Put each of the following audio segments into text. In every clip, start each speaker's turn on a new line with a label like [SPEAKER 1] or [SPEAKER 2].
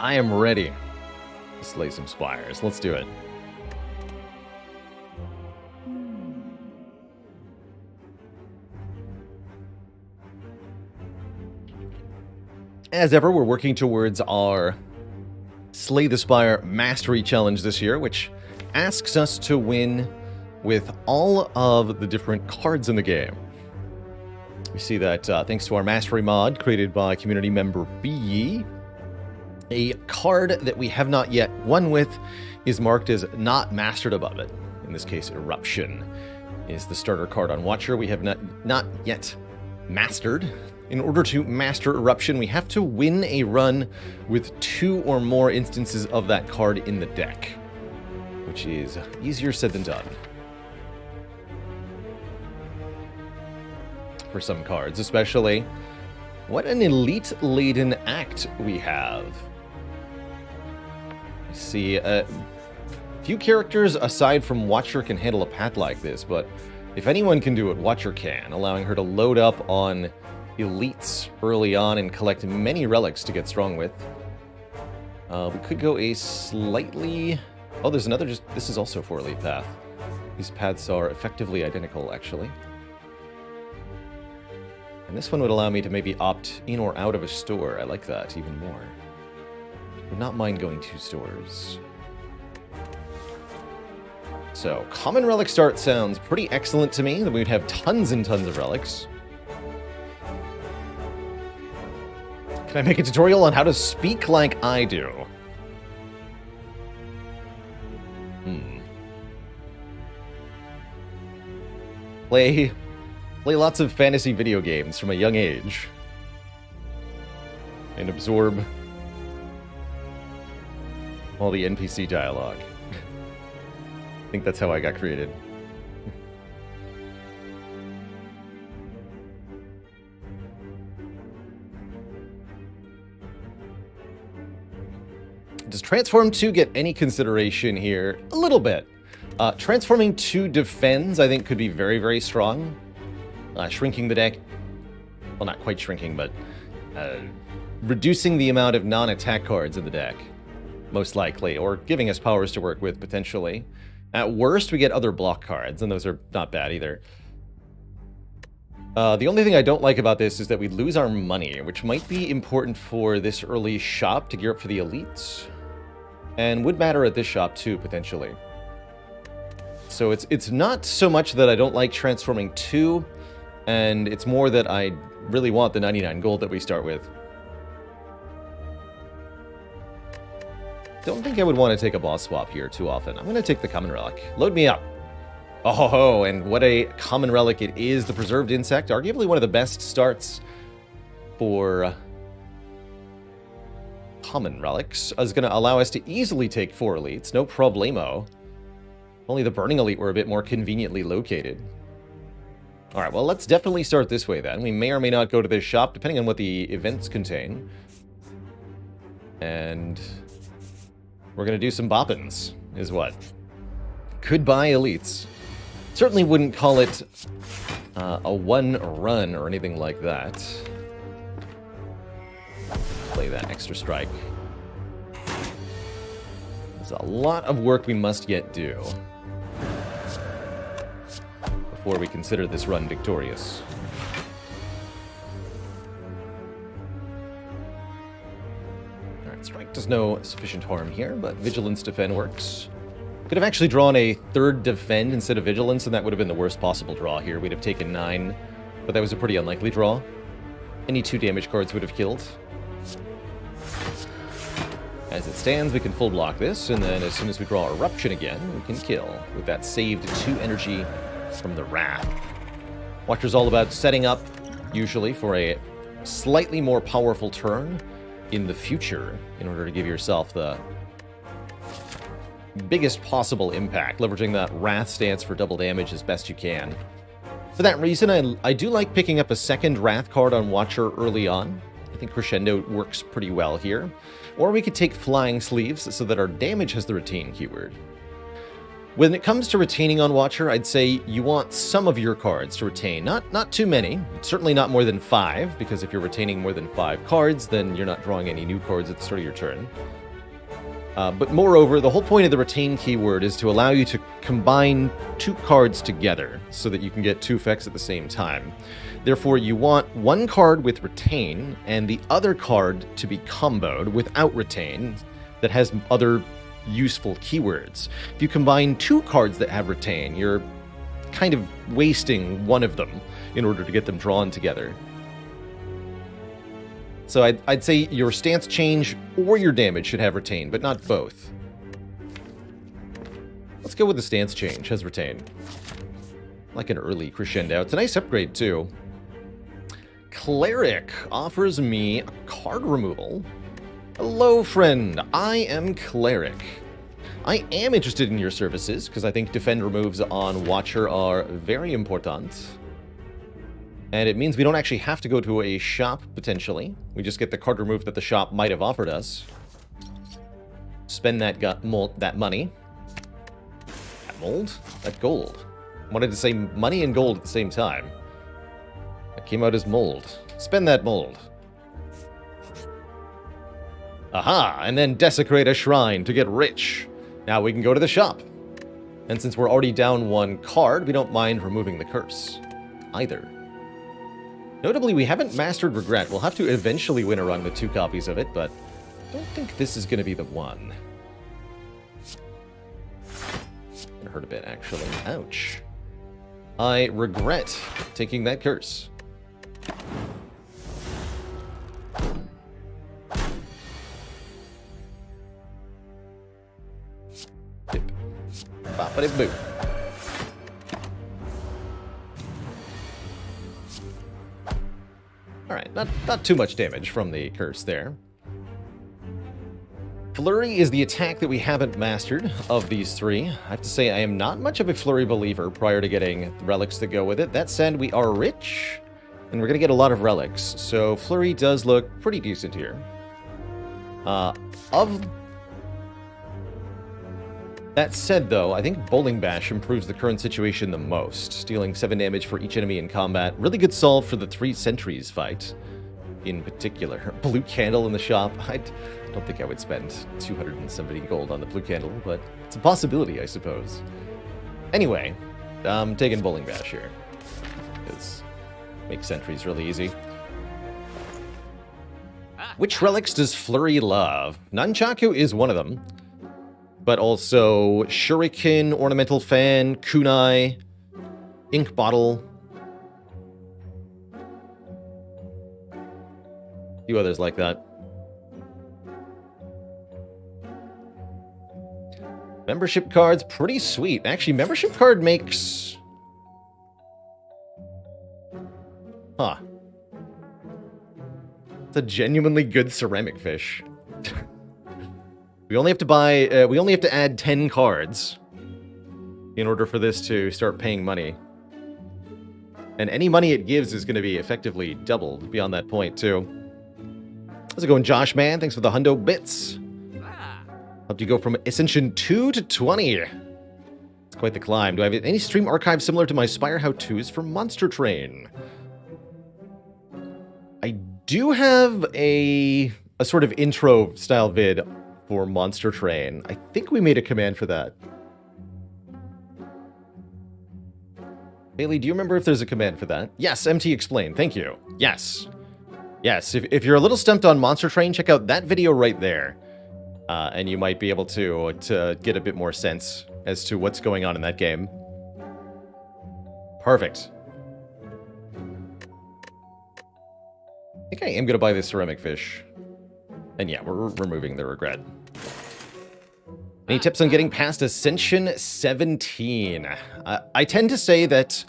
[SPEAKER 1] I am ready to slay some spires. Let's do it. As ever, we're working towards our Slay the Spire Mastery challenge this year, which asks us to win with all of the different cards in the game. We see that thanks to our Mastery mod created by community member B, a card that we have not yet won with is marked as not mastered above it. In this case, Eruption is the starter card on Watcher. We have not yet mastered. In order to master Eruption, we have to win a run with 2 or more instances of that card in the deck, which is easier said than done for some cards, especially. What an elite-laden act we have. I see a few characters aside from Watcher can handle a path like this, but if anyone can do it, Watcher can, allowing her to load up on elites early on and collect many relics to get strong with. We could go a slightly... Oh, there's another This is also for elite path. These paths are effectively identical, actually. And this one would allow me to maybe opt in or out of a store. I like that even more. Would not mind going to stores. So, common relic start sounds pretty excellent to me, that we'd have tons and tons of relics. Can I make a tutorial on how to speak like I do? Play lots of fantasy video games from a young age. And absorb all the NPC dialogue. I think that's how I got created. Does Transform 2 get any consideration here? A little bit. Transforming 2 defends, I think, could be very, very strong. Shrinking the deck. Well, not quite shrinking, but reducing the amount of non-attack cards in the deck, most likely, or giving us powers to work with, potentially. At worst, we get other block cards, and those are not bad either. The only thing I don't like about this is that we lose our money, which might be important for this early shop to gear up for the elites. And would matter at this shop too, potentially. So it's not so much that I don't like transforming 2, and it's more that I really want the 99 gold that we start with. Don't think I would want to take a boss swap here too often. I'm going to take the common relic. Load me up. Oh, and what a common relic it is. The Preserved Insect, arguably one of the best starts for common relics, is going to allow us to easily take 4 elites, no problemo. Only the Burning Elite were a bit more conveniently located. Alright, well, let's definitely start this way then. We may or may not go to this shop, depending on what the events contain. And we're going to do some boppins, is what. Could-buy elites. Certainly wouldn't call it a one run or anything like that. Play that extra strike. There's a lot of work we must yet do before we consider this run victorious. Alright, strike does no sufficient harm here, but vigilance defend works. Could have actually drawn a 3rd defend instead of vigilance, and that would have been the worst possible draw here. We'd have taken 9, but that was a pretty unlikely draw. Any 2 damage cards would have killed. As it stands, we can full block this, and then as soon as we draw Eruption again, we can kill with that saved 2 energy from the Wrath. Watcher's all about setting up, usually, for a slightly more powerful turn in the future in order to give yourself the biggest possible impact, leveraging that Wrath stance for double damage as best you can. For that reason, I do like picking up a 2nd Wrath card on Watcher early on. I think Crescendo works pretty well here. Or we could take Flying Sleeves so that our damage has the retain keyword. When it comes to retaining on Watcher, I'd say you want some of your cards to retain. Not too many. Certainly not more than 5, because if you're retaining more than 5 cards, then you're not drawing any new cards at the start of your turn. But moreover, the whole point of the retain keyword is to allow you to combine 2 cards together so that you can get 2 effects at the same time. Therefore, you want one card with retain and the other card to be comboed without retain that has other useful keywords. If you combine 2 cards that have retain, you're kind of wasting one of them in order to get them drawn together. So I'd say your stance change or your damage should have retain, but not both. Let's go with the stance change, has retain. Like an early crescendo. It's a nice upgrade, too. Cleric offers me a card removal. Hello, friend. I am Cleric. I am interested in your services, because I think defend removes on Watcher are very important. And it means we don't actually have to go to a shop, potentially. We just get the card removed that the shop might have offered us. Spend that money. That mold? That gold. I wanted to say money and gold at the same time. That came out as mold. Spend that mold. Aha! And then desecrate a shrine to get rich. Now we can go to the shop. And since we're already down 1 card, we don't mind removing the curse either. Notably, we haven't mastered Regret. We'll have to eventually win a run with 2 copies of it, but I don't think this is going to be the one. It hurt a bit, actually. Ouch. I regret taking that curse. Dip. Bop-a-dip-boo. Alright, not too much damage from the curse there. Flurry is the attack that we haven't mastered of these 3. I have to say I am not much of a Flurry believer prior to getting relics that go with it. That said, we are rich, and we're going to get a lot of relics, so Flurry does look pretty decent here. That said, though, I think Bowling Bash improves the current situation the most, dealing 7 damage for each enemy in combat. Really good solve for the 3 sentries fight, in particular. Blue Candle in the shop. I don't think I would spend 270 gold on the Blue Candle, but it's a possibility, I suppose. Anyway, I'm taking Bowling Bash here, because it makes sentries really easy. Which relics does Flurry love? Nunchaku is one of them. But also Shuriken, Ornamental Fan, Kunai, Ink Bottle. A few others like that. Membership card's pretty sweet. Actually, membership card makes... Huh. It's a genuinely good ceramic fish. We only have to buy, we only have to add 10 cards in order for this to start paying money. And any money it gives is going to be effectively doubled beyond that point, too. How's it going, Josh, man? Thanks for the hundo bits. Helped you go from Ascension 2 to 20. It's quite the climb. Do I have any stream archive similar to my Spire how-tos for Monster Train? I do have a sort of intro-style vid for Monster Train. I think we made a command for that. Bailey, do you remember if there's a command for that? Yes, MT explain. Thank you. Yes. Yes, if you're a little stumped on Monster Train, check out that video right there. And you might be able to get a bit more sense as to what's going on in that game. Perfect. I think I am going to buy this ceramic fish. And yeah, we're removing the regret. Any tips on getting past Ascension 17? I tend to say that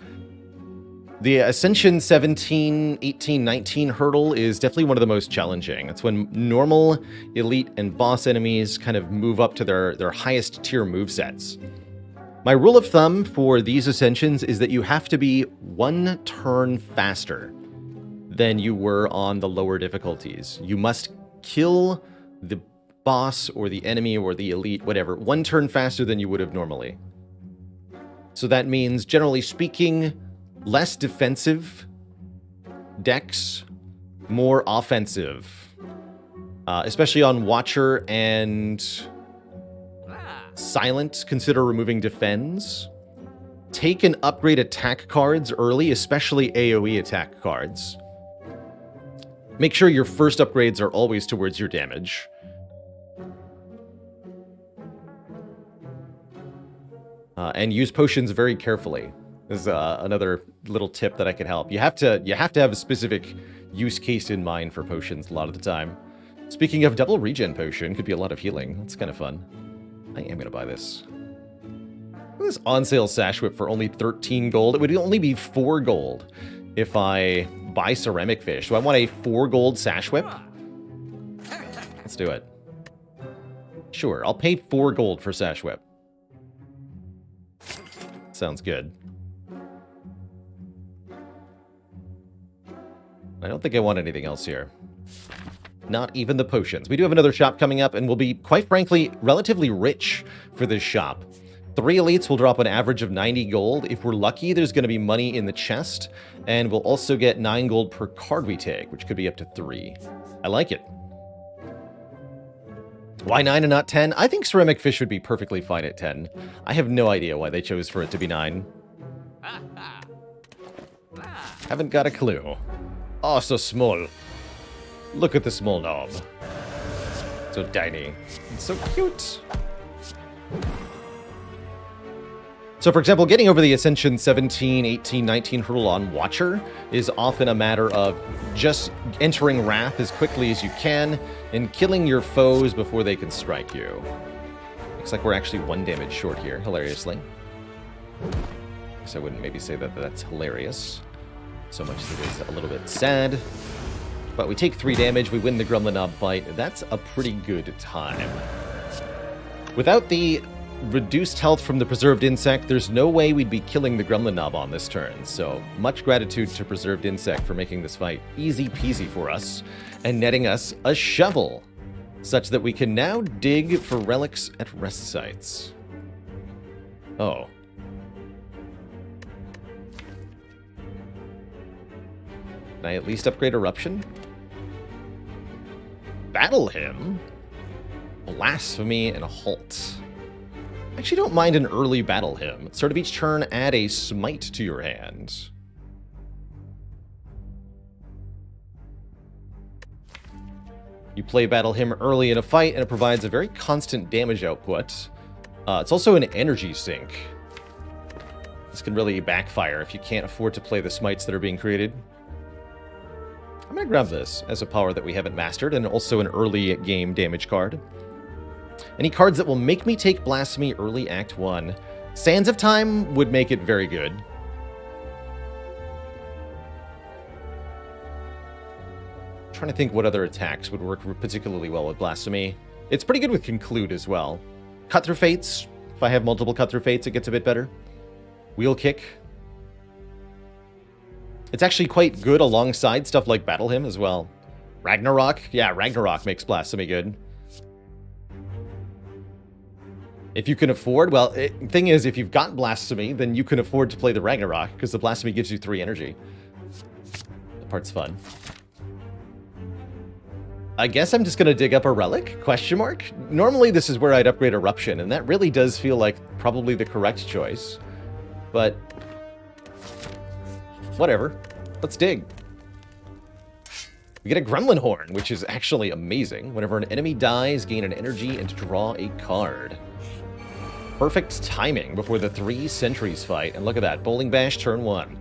[SPEAKER 1] the Ascension 17, 18, 19 hurdle is definitely one of the most challenging. It's when normal, elite, and boss enemies kind of move up to their highest tier movesets. My rule of thumb for these Ascensions is that you have to be 1 turn faster than you were on the lower difficulties. You must kill the boss or the enemy or the elite, whatever, 1 turn faster than you would have normally. So that means, generally speaking, less defensive decks, more offensive. Especially on Watcher and Silent, consider removing Defends. Take and upgrade attack cards early, especially AoE attack cards. Make sure your first upgrades are always towards your damage. And use potions very carefully. This is another little tip that I could help. You have to have a specific use case in mind for potions a lot of the time. Speaking of, double regen potion could be a lot of healing. That's kind of fun. I am going to buy this. This on sale Sash Whip for only 13 gold. It would only be 4 gold if I buy Ceramic Fish. Do I want a 4 gold Sash Whip? Let's do it. Sure, I'll pay 4 gold for Sash Whip. Sounds good. I don't think I want anything else here. Not even the potions. We do have another shop coming up, and we'll be, quite frankly, relatively rich for this shop. 3 elites will drop an average of 90 gold. If we're lucky, there's going to be money in the chest, and we'll also get 9 gold per card we take, which could be up to 3. I like it. Why 9 and not 10? I think Ceramic Fish would be perfectly fine at 10. I have no idea why they chose for it to be 9. Haven't got a clue. Oh, so small. Look at the small knob. So tiny. It's so cute. So, for example, getting over the Ascension 17, 18, 19 hurdle on Watcher is often a matter of just entering Wrath as quickly as you can and killing your foes before they can strike you. Looks like we're actually 1 damage short here, hilariously. So I wouldn't maybe say that that's hilarious, so much as it is a little bit sad. But we take 3 damage, we win the Gremlin Knob fight. That's a pretty good time. Without the reduced health from the Preserved Insect, there's no way we'd be killing the Gremlin Knob on this turn. So much gratitude to Preserved Insect for making this fight easy peasy for us and netting us a shovel, such that we can now dig for relics at rest sites. Oh. Can I at least upgrade Eruption? Battle him? Blasphemy and a halt. I actually don't mind an early Battle him. Start of each turn, add a smite to your hand. You play Battle him early in a fight, and it provides a very constant damage output. It's also an energy sink. This can really backfire if you can't afford to play the smites that are being created. I'm going to grab this as a power that we haven't mastered, and also an early game damage card. Any cards that will make me take Blasphemy early Act 1. Sands of Time would make it very good. I'm trying to think what other attacks would work particularly well with Blasphemy. It's pretty good with Conclude as well. Cut Through Fates. If I have multiple Cut Through Fates, it gets a bit better. Wheel Kick. It's actually quite good alongside stuff like Battle Hymn as well. Ragnarok. Yeah, Ragnarok makes Blasphemy good. If you can afford, well, thing is, if you've got Blasphemy, then you can afford to play the Ragnarok, because the Blasphemy gives you 3 energy. That part's fun. I guess I'm just going to dig up a Relic? Question mark? Normally this is where I'd upgrade Eruption, and that really does feel like probably the correct choice. But whatever. Let's dig. We get a Gremlin Horn, which is actually amazing. Whenever an enemy dies, gain an energy and draw a card. Perfect timing before the 3 Sentries fight. And look at that. Bowling Bash turn 1.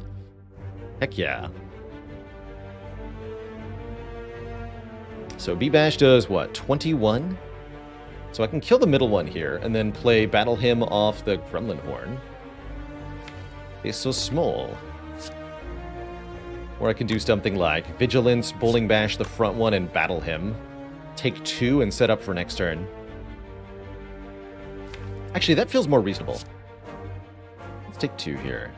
[SPEAKER 1] Heck yeah. So B-Bash does what? 21? So I can kill the middle one here and then play Battle Hymn off the Gremlin Horn. It's so small. Or I can do something like Vigilance, Bowling Bash the front one, and Battle Hymn. Take 2 and set up for next turn. Actually, that feels more reasonable. Let's take 2 here.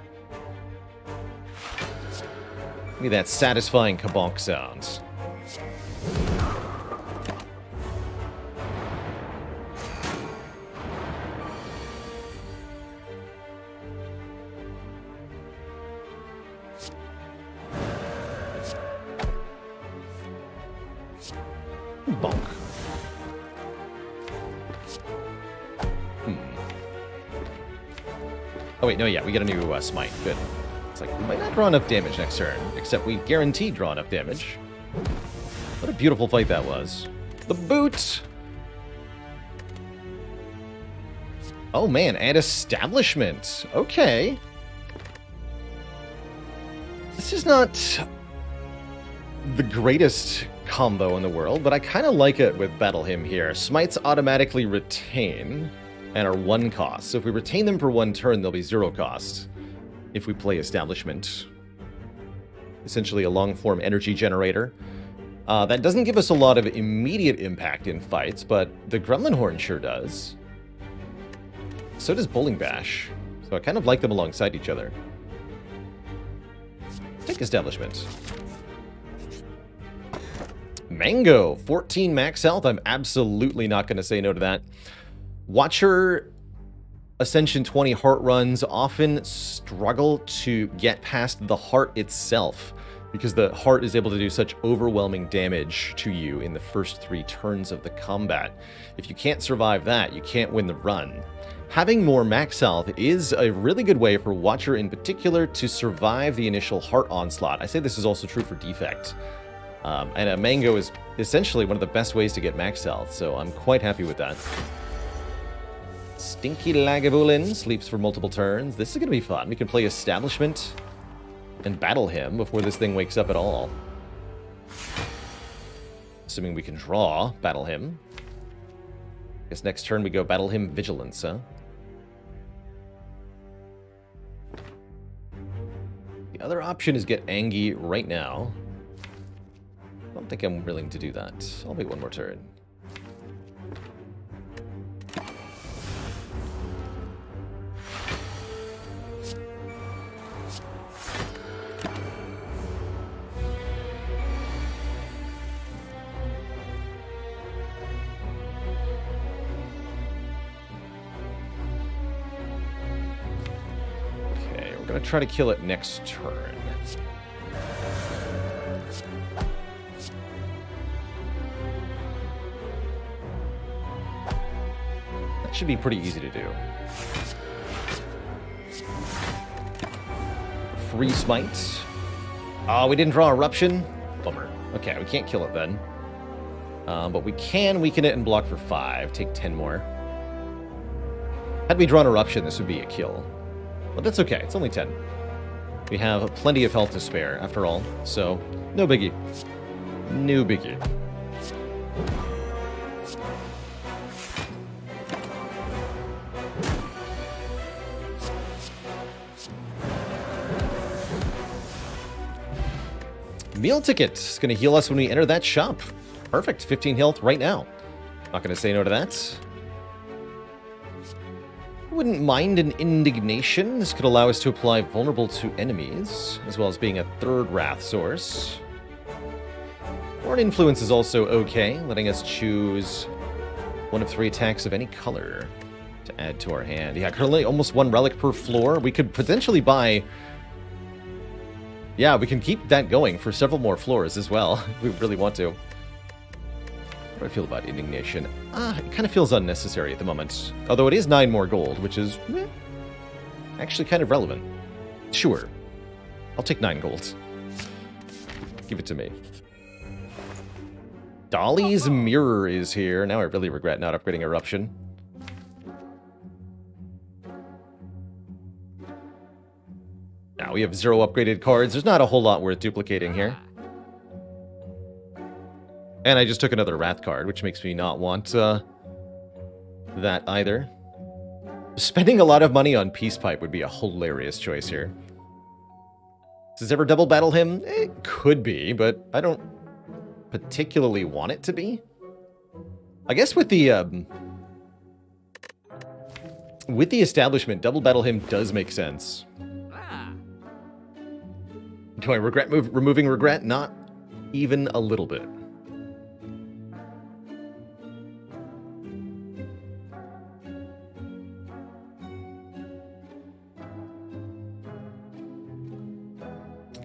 [SPEAKER 1] Give me that satisfying kabonk sound. Bonk. Oh wait, no, yeah, we get a new smite. Good. It's like, we might not draw enough damage next turn, except we guaranteed draw enough damage. What a beautiful fight that was. The boot! Oh man, and establishment. Okay. This is not the greatest combo in the world, but I kind of like it with Battle Hymn here. Smites automatically retain and are 1 cost. So if we retain them for 1 turn, they'll be 0 cost if we play Establishment. Essentially a long-form energy generator. That doesn't give us a lot of immediate impact in fights, but the Gremlin Horn sure does. So does Bowling Bash. So I kind of like them alongside each other. Take Establishment. Mango, 14 max health. I'm absolutely not going to say no to that. Watcher Ascension 20 heart runs often struggle to get past the heart itself because the heart is able to do such overwhelming damage to you in the first 3 turns of the combat. If you can't survive that, you can't win the run. Having more max health is a really good way for Watcher in particular to survive the initial heart onslaught. I say this is also true for Defect. And a Mango is essentially one of the best ways to get max health, so I'm quite happy with that. Stinky Lagavulin sleeps for multiple turns. This is going to be fun. We can play Establishment and Battle Hymn before this thing wakes up at all. Assuming we can draw Battle Hymn. Guess next turn we go Battle Hymn Vigilance, huh? The other option is get Angie right now. I don't think I'm willing to do that. I'll wait 1 more turn. Okay, we're gonna try to kill it next turn. Should be pretty easy to do. Free Smite. Oh, we didn't draw Eruption? Bummer. Okay, we can't kill it then. But we can weaken it and block for 5. Take 10 more. Had we drawn Eruption, this would be a kill. But that's okay. It's only 10. We have plenty of health to spare, after all. So, no biggie. No biggie. Meal ticket is going to heal us when we enter that shop. Perfect. 15 health right now. Not going to say no to that. Wouldn't mind an Indignation. This could allow us to apply vulnerable to enemies, as well as being a 3rd wrath source. Or an Influence is also okay, letting us choose 1 of 3 attacks of any color to add to our hand. Yeah, currently almost 1 relic per floor. We could potentially buy... Yeah, we can keep that going for several more floors as well, if we really want to. What do I feel about Indignation? It kind of feels unnecessary at the moment. Although it is 9 more gold, which is actually kind of relevant. Sure. I'll take 9 gold. Give it to me. Dolly's Mirror is here. Now I really regret not upgrading Eruption. Now we have 0 upgraded cards. There's not a whole lot worth duplicating here. And I just took another Wrath card, which makes me not want that either. Spending a lot of money on Peace Pipe would be a hilarious choice here. Does this ever double battle him? It could be, but I don't particularly want it to be. I guess with the establishment, double battle him does make sense. Do I regret removing regret? Not even a little bit.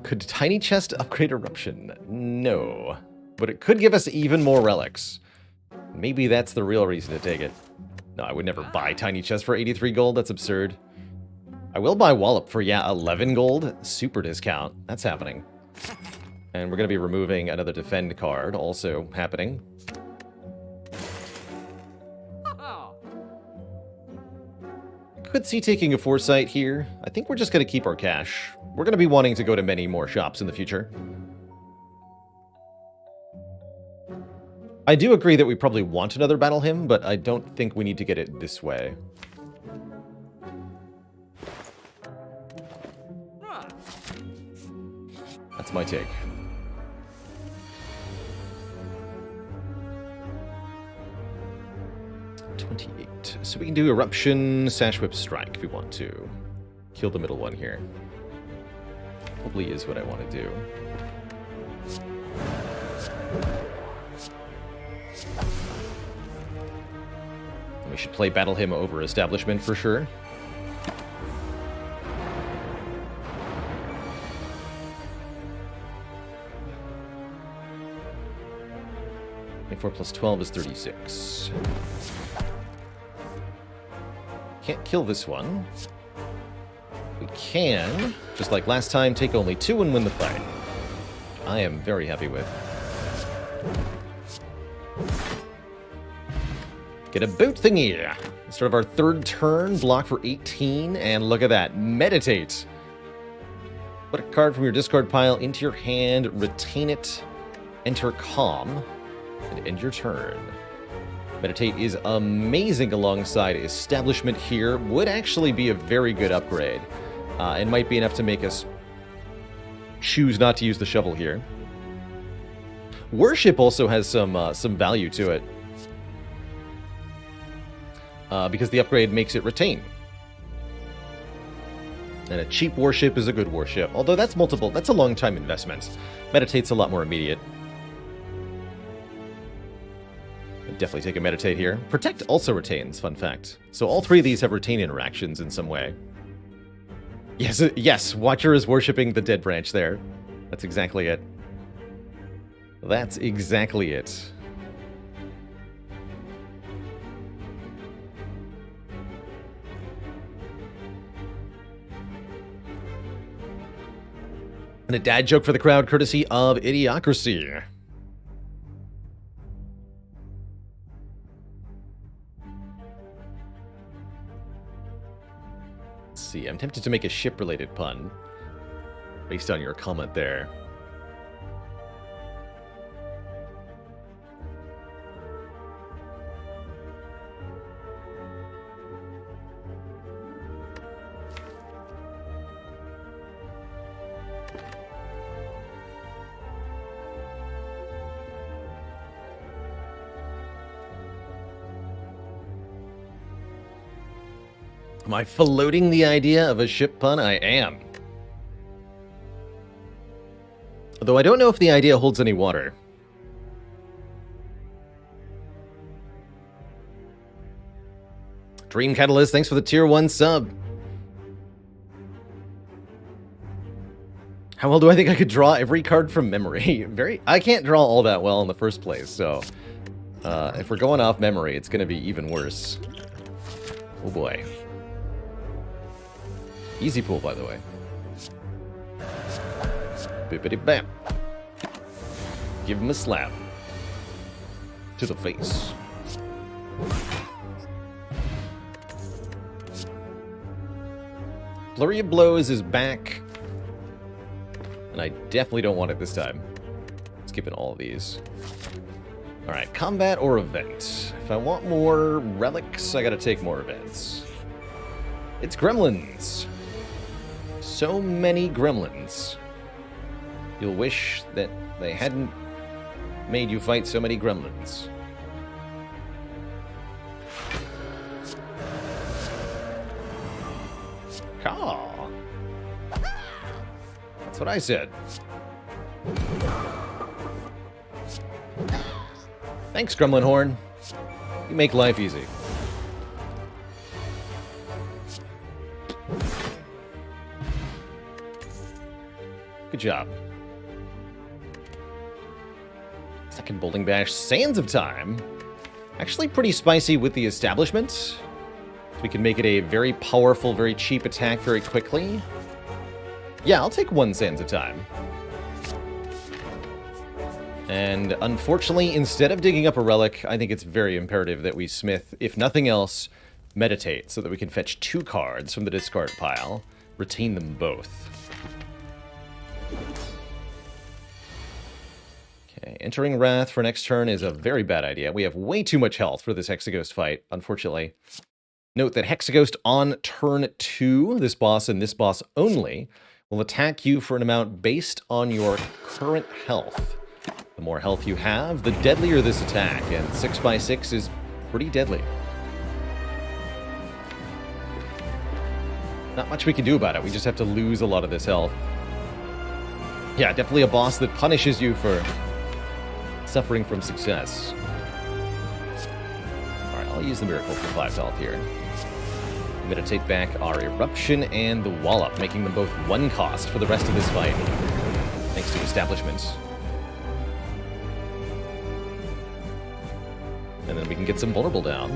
[SPEAKER 1] Could Tiny Chest upgrade Eruption? No. But it could give us even more relics. Maybe that's the real reason to take it. No, I would never buy Tiny Chest for 83 gold. That's absurd. I will buy Wallop for, yeah, 11 gold. Super discount. That's happening. And we're going to be removing another Defend card. Also happening. Could see taking a Foresight here. I think we're just going to keep our cash. We're going to be wanting to go to many more shops in the future. I do agree that we probably want another Battle Hymn, but I don't think we need to get it this way. That's my take. So we can do Eruption, Sash Whip, Strike if we want to. Kill the middle one here. Probably is what I want to do. We should play Battle Hymn over Establishment for sure. .4 plus 12 is 36. Can't kill this one. We can, just like last time, take only 2 and win the fight. I am very happy with. Get a boot thingy. Start of our 3rd turn, block for 18, and look at that. Meditate. Put a card from your discard pile into your hand, retain it, enter Calm, and end your turn. Meditate is amazing alongside Establishment here. Would actually be a very good upgrade. And might be enough to make us choose not to use the shovel here. Worship also has some value to it. Because the upgrade makes it retain. And a cheap worship is a good worship. Although that's multiple, that's a long time investment. Meditate's a lot more immediate. Definitely take a Meditate here. Protect also retains, fun fact. So all 3 of these have retain interactions in some way. Yes, yes, Watcher is worshipping the dead branch there. That's exactly it. That's exactly it. And a dad joke for the crowd, courtesy of Idiocracy. See, I'm tempted to make a ship-related pun based on your comment there. Am I floating the idea of a ship pun? I am. Though I don't know if the idea holds any water. Dream Catalyst, thanks for the tier 1 sub. How well do I think I could draw every card from memory? I can't draw all that well in the first place, so if we're going off memory, it's going to be even worse. Oh boy. Easy pool, by the way. Bippity-bam. Give him a slap. To the face. Flurry of Blows is back. And I definitely don't want it this time. Skipping all of these. Alright, combat or event. If I want more relics, I gotta take more events. It's gremlins. So many gremlins. You'll wish that they hadn't made you fight so many gremlins. Caw. That's what I said. Thanks, Gremlin Horn. You make life easy. Good job. Second Bowling Bash, Sands of Time. Actually pretty spicy with the establishment. We can make it a very powerful, very cheap attack very quickly. Yeah, I'll take 1 Sands of Time. And unfortunately, instead of digging up a relic, I think it's very imperative that we smith, if nothing else, meditate, so that we can fetch 2 cards from the discard pile, retain them both. Okay, entering Wrath for next turn is a very bad idea. We have way too much health for this Hexaghost fight, unfortunately. Note that Hexaghost on turn 2, this boss and this boss only, will attack you for an amount based on your current health. The more health you have, the deadlier this attack, and 6x6 is pretty deadly. Not much we can do about it, we just have to lose a lot of this health. Yeah, definitely a boss that punishes you for suffering from success. Alright, I'll use the Miracle for 5 health here. Meditate back our Eruption and the Wallop, making them both 1 cost for the rest of this fight, thanks to Establishment. And then we can get some Vulnerable down.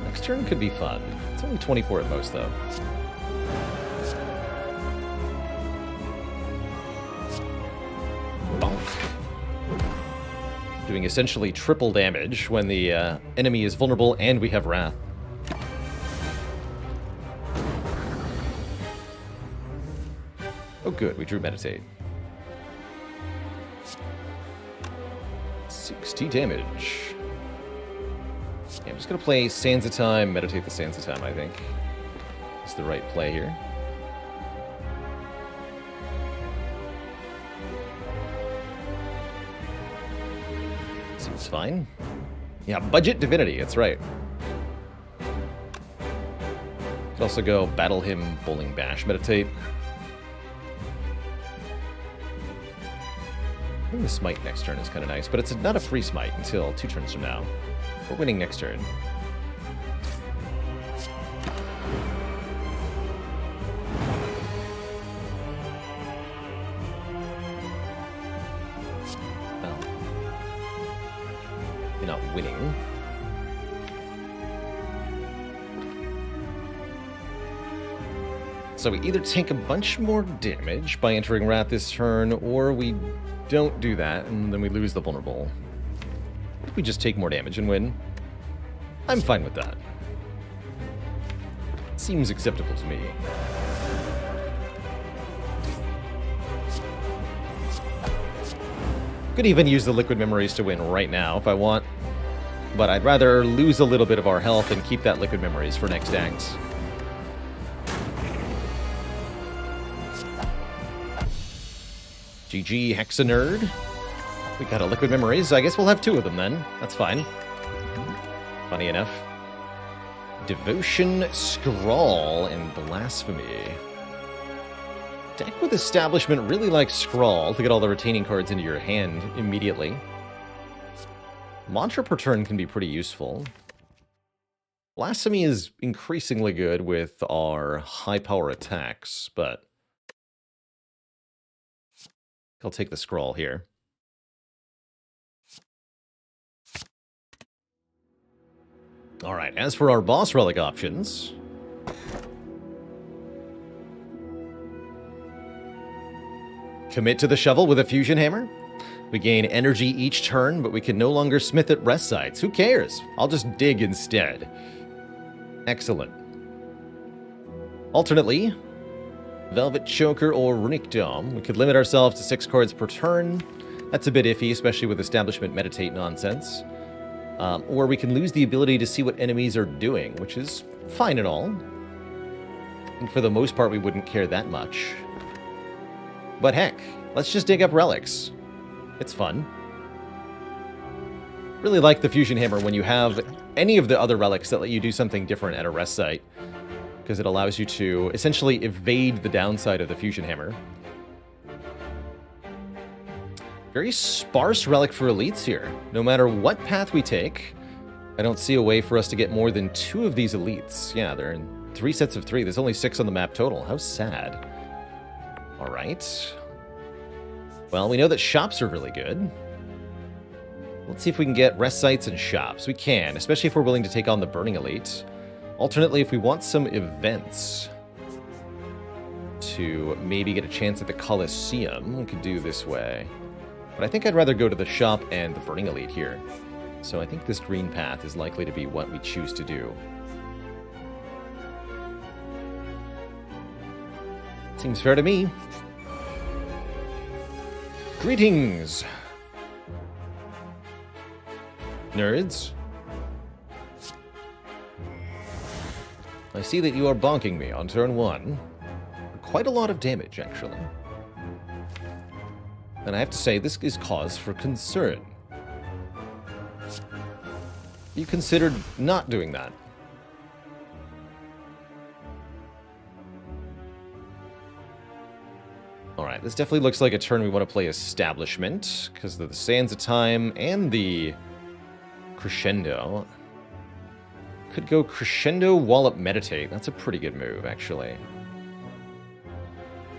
[SPEAKER 1] Next turn could be fun. It's only 24 at most, though. Bonk. Doing essentially triple damage when the enemy is vulnerable and we have Wrath. Oh good, we drew Meditate. 60 damage. Yeah, I'm just going to play Sands of Time, Meditate the Sands of Time, I think. It's the right play here. Seems fine. Yeah, Budget Divinity, that's right. Could also go Battle Hymn, Bowling Bash, Meditate. I think the Smite next turn is kind of nice, but it's not a free Smite until 2 turns from now. We're winning next turn. Well, you're not winning. So we either take a bunch more damage by entering Wrath this turn, or we don't do that, and then we lose the Vulnerable. We just take more damage and win. I'm fine with that. Seems acceptable to me. Could even use the Liquid Memories to win right now if I want, but I'd rather lose a little bit of our health and keep that Liquid Memories for next act. GG, Hexa Nerd. We got a Liquid Memories. I guess we'll have 2 of them then. That's fine. Funny enough. Devotion, Scrawl, and Blasphemy. Deck with Establishment really likes Scrawl to get all the retaining cards into your hand immediately. Mantra per turn can be pretty useful. Blasphemy is increasingly good with our high power attacks, but I'll take the Scrawl here. Alright, as for our boss relic options, commit to the shovel with a fusion hammer. We gain energy each turn, but we can no longer smith at rest sites. Who cares? I'll just dig instead. Excellent. Alternately, Velvet Choker or Runic Dome. We could limit ourselves to 6 cards per turn. That's a bit iffy, especially with Establishment Meditate nonsense. Or we can lose the ability to see what enemies are doing, which is fine and all. And for the most part, we wouldn't care that much. But heck, let's just dig up relics. It's fun. Really like the Fusion Hammer when you have any of the other relics that let you do something different at a rest site, because it allows you to essentially evade the downside of the Fusion Hammer. Very sparse relic for elites here. No matter what path we take, I don't see a way for us to get more than 2 of these elites. Yeah, they're in 3 sets of 3. There's only 6 on the map total. How sad. Alright. Well, we know that shops are really good. Let's see if we can get rest sites and shops. We can, especially if we're willing to take on the Burning Elite. Alternately, if we want some events to maybe get a chance at the Colosseum, we could do this way. But I think I'd rather go to the shop and the Burning Elite here. So I think this green path is likely to be what we choose to do. Seems fair to me. Greetings, nerds. I see that you are bonking me on turn 1. Quite a lot of damage, actually. And I have to say, this is cause for concern. You considered not doing that. Alright, this definitely looks like a turn we want to play Establishment, because of the Sands of Time and the Crescendo. Could go Crescendo, Wallop, Meditate. That's a pretty good move, actually.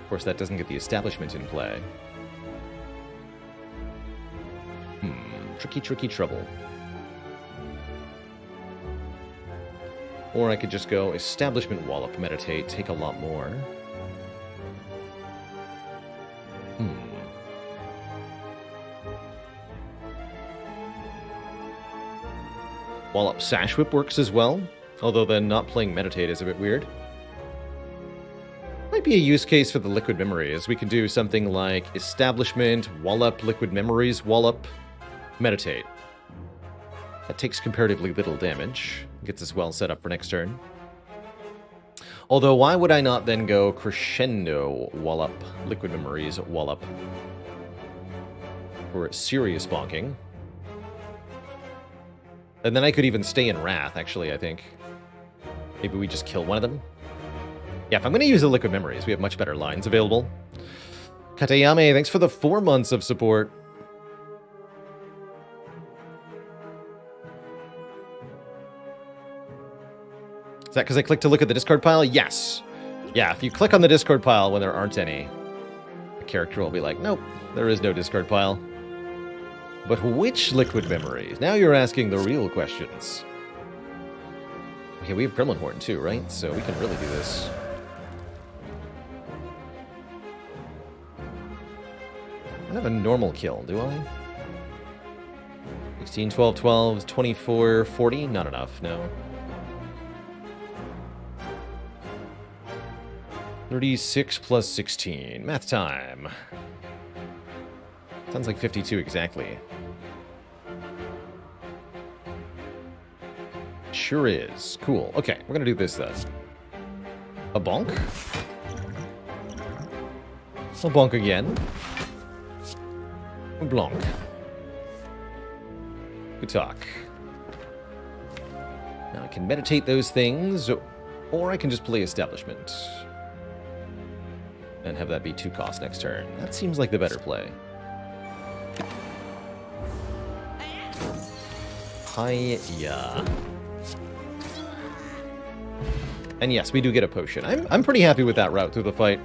[SPEAKER 1] Of course, that doesn't get the Establishment in play. Tricky, tricky trouble. Or I could just go Establishment, Wallop, Meditate, take a lot more. Wallop Sash Whip works as well, although then not playing Meditate is a bit weird. Might be a use case for the Liquid Memories. We could do something like Establishment, Wallop, Liquid Memories, Wallop, Meditate. That takes comparatively little damage. Gets us well set up for next turn. Although, why would I not then go Crescendo, Wallop, Liquid Memories, Wallop? For serious bonking. And then I could even stay in Wrath, actually, I think. Maybe we just kill one of them? Yeah, if I'm going to use the Liquid Memories, we have much better lines available. Katayame, thanks for the 4 months of support. Is that because I clicked to look at the discard pile? Yes. Yeah, if you click on the discard pile when there aren't any, the character will be like, nope, there is no discard pile. But which Liquid Memories? Now you're asking the real questions. Okay, we have Gremlin Horn too, right? So we can really do this. I don't have a normal kill, do I? 16, 12, 12, 24, 40? Not enough, no. 36 plus 16. Math time. Sounds like 52 exactly. Sure is. Cool. Okay, we're gonna do this then. A bonk. A bonk again. A blonk. Good talk. Now I can meditate those things, or I can just play Establishment. And have that be 2 cost next turn. That seems like the better play. Hiya. And yes, we do get a potion. I'm pretty happy with that route through the fight.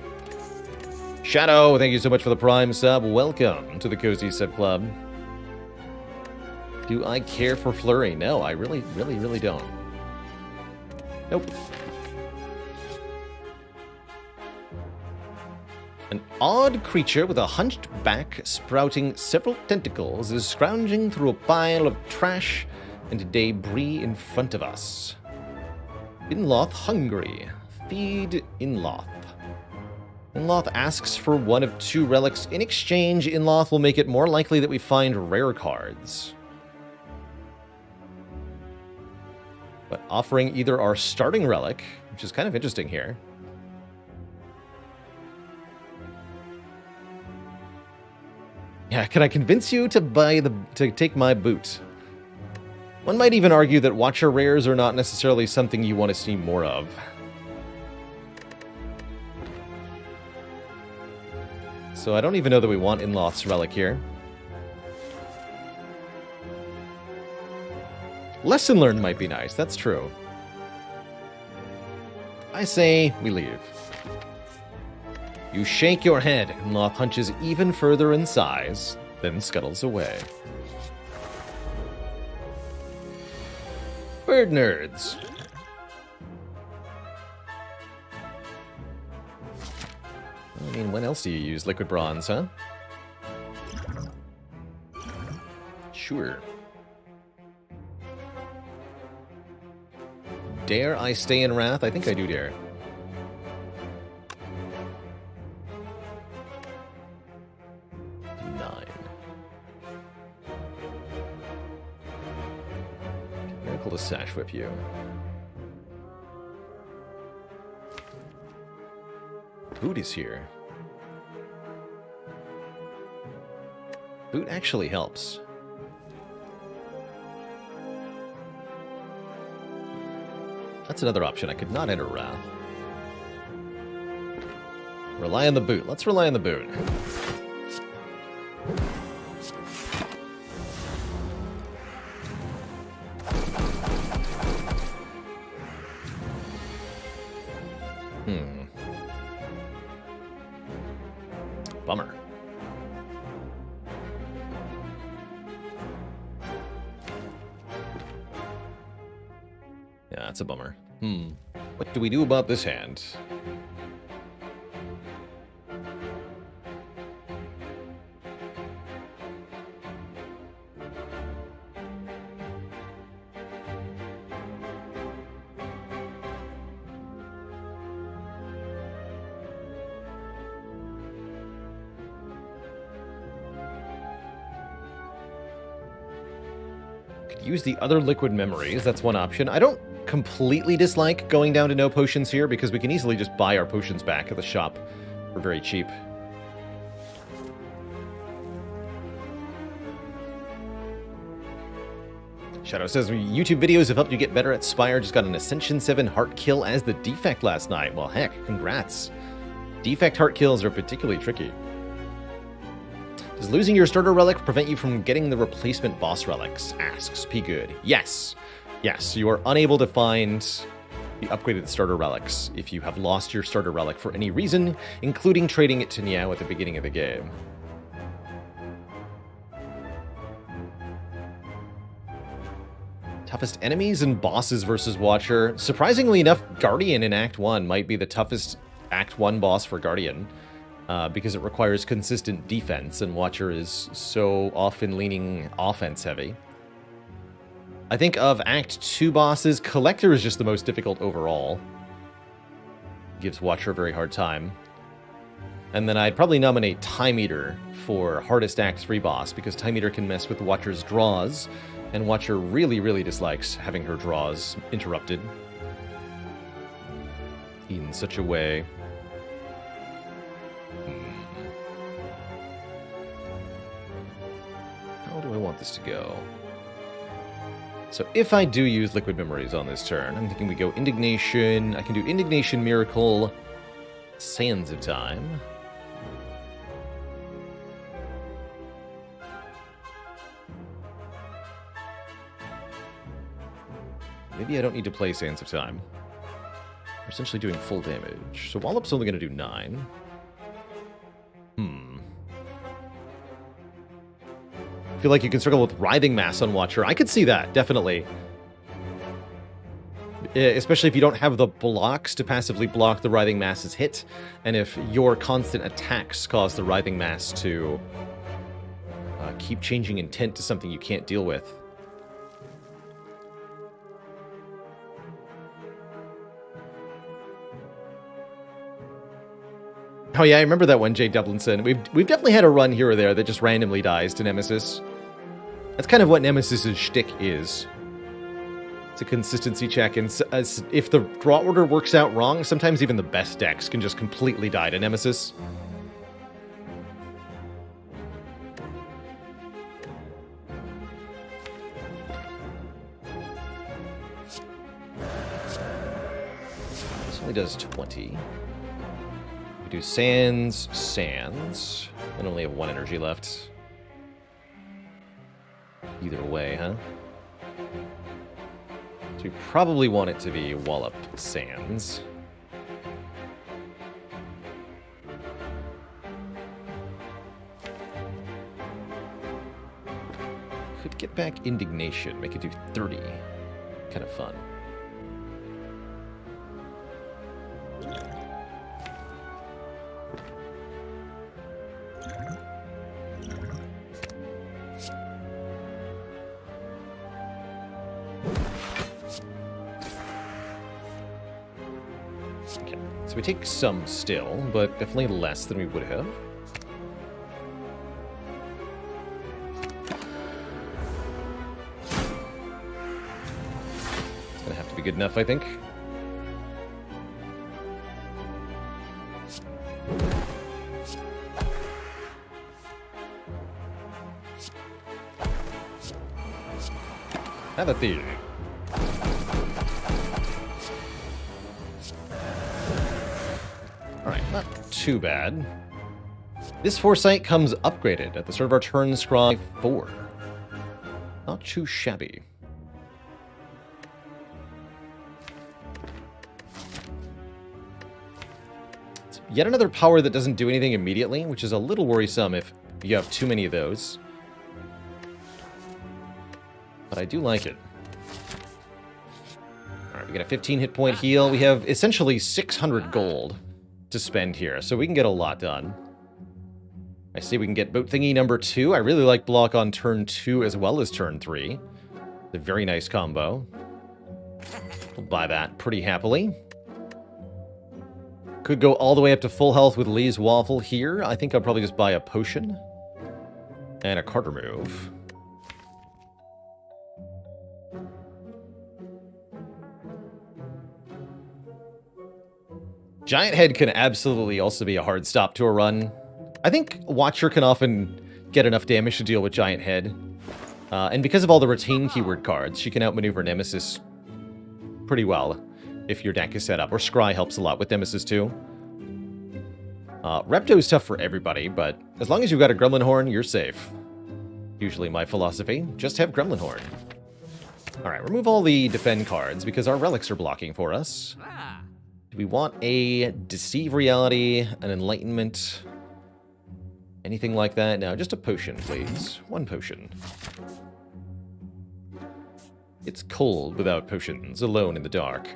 [SPEAKER 1] Shadow, thank you so much for the Prime sub. Welcome to the Cozy Sub Club. Do I care for Flurry? No, I really don't. Nope. An odd creature with a hunched back sprouting several tentacles is scrounging through a pile of trash and debris in front of us. Inloth hungry. Feed Inloth. Inloth asks for one of 2 relics. In exchange, Inloth will make it more likely that we find rare cards. But offering either our starting relic, which is kind of interesting here. Yeah, can I convince you to take my boot? One might even argue that Watcher rares are not necessarily something you want to see more of. So I don't even know that we want Inloth's relic here. Lesson learned might be nice, that's true. I say we leave. You shake your head, and Inloth hunches even further in size, then scuttles away. Bird nerds. I mean, when else do you use liquid bronze, huh? Sure. Dare I stay in Wrath? I think I do dare. To Sash Whip you. Boot is here. Boot actually helps. That's another option. I could not enter Wrath. Rely on the boot. Let's rely on the boot. Bummer. Yeah, that's a bummer. What do we do about this hand? Use the other liquid memories. That's one option. I don't completely dislike going down to no potions here because we can easily just buy our potions back at the shop for very cheap. Shadow says, YouTube videos have helped you get better at Spire. Just got an Ascension 7 heart kill as the defect last night. Well, heck, congrats. Defect heart kills are particularly tricky. Does losing your starter relic prevent you from getting the replacement boss relics? Asks P. Good. Yes. Yes, you are unable to find the upgraded starter relics if you have lost your starter relic for any reason, including trading it to Niao at the beginning of the game. Toughest enemies and bosses versus Watcher. Surprisingly enough, Guardian in Act 1 might be the toughest Act 1 boss for Guardian. Because it requires consistent defense, and Watcher is so often leaning offense heavy. I think of Act 2 bosses, Collector is just the most difficult overall. Gives Watcher a very hard time. And then I'd probably nominate Time Eater for hardest Act 3 boss, because Time Eater can mess with Watcher's draws, and Watcher really, really dislikes having her draws interrupted in such a way. How do I want this to go? So if I do use Liquid Memories on this turn, I'm thinking we go Indignation. I can do Indignation, Miracle, Sands of Time. Maybe I don't need to play Sands of Time. We're essentially doing full damage. So Wallop's only going to do 9. I feel like you can struggle with Writhing Mass on Watcher. I could see that, definitely. Especially if you don't have the blocks to passively block the Writhing Mass's hit, and if your constant attacks cause the Writhing Mass to keep changing intent to something you can't deal with. Oh yeah, I remember that one, Jay Dublinson. We've definitely had a run here or there that just randomly dies to Nemesis. That's kind of what Nemesis's shtick is. It's a consistency check, and if the draw order works out wrong, sometimes even the best decks can just completely die to Nemesis. This only does 20. We do Sands, Sands, and only have 1 energy left. Either way, huh? So we probably want it to be Wallop Sands. Could get back Indignation, make it do 30. kind of fun. Okay, so we take some still, but definitely less than we would have. Good enough, I think. Have a theory. Alright, not too bad. This Foresight comes upgraded at the start of our turn, scry 4. Not too shabby. Yet another power that doesn't do anything immediately, which is a little worrisome if you have too many of those. But I do like it. Alright, we get a 15 hit point heal. We have essentially 600 gold to spend here, so we can get a lot done. I see we can get boat thingy number 2. I really like block on turn 2 as well as turn 3. It's a very nice combo. We'll buy that pretty happily. Could go all the way up to full health with Lee's Waffle here. I think I'll probably just buy a potion. And a Carter move. Giant Head can absolutely also be a hard stop to a run. I think Watcher can often get enough damage to deal with Giant Head. And because of all the retain keyword cards, she can outmaneuver Nemesis pretty well. If your deck is set up. Or Scry helps a lot with Nemesis too. Repto is tough for everybody, but as long as you've got a Gremlin Horn, you're safe. Usually my philosophy. Just have Gremlin Horn. Alright, remove all the defend cards because our relics are blocking for us. Do we want a Deceive Reality, an Enlightenment, anything like that? No, just a potion, please. One potion. It's cold without potions, alone in the dark.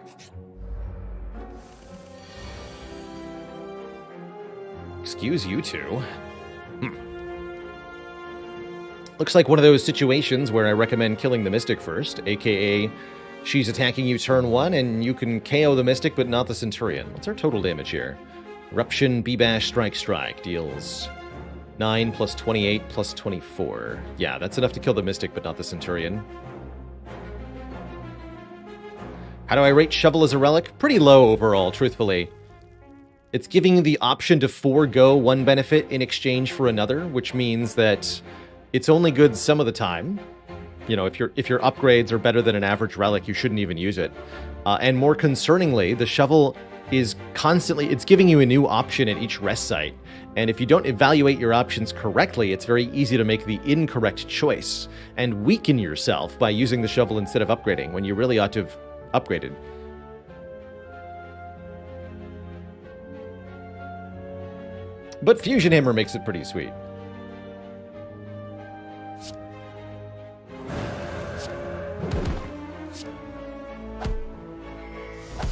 [SPEAKER 1] Excuse you two. Looks like one of those situations where I recommend killing the Mystic first, aka she's attacking you turn 1 and you can KO the Mystic but not the Centurion. What's our total damage here? Eruption, B-Bash, Strike deals 9 plus 28 plus 24. Yeah, that's enough to kill the Mystic but not the Centurion. How do I rate Shovel as a relic? Pretty low overall, truthfully. It's giving you the option to forego one benefit in exchange for another, which means that it's only good some of the time. You know, if your upgrades are better than an average relic, you shouldn't even use it. And more concerningly, the Shovel is constantly, it's giving you a new option at each rest site. And if you don't evaluate your options correctly, it's very easy to make the incorrect choice and weaken yourself by using the Shovel instead of upgrading when you really ought to have upgraded. But Fusion Hammer makes it pretty sweet.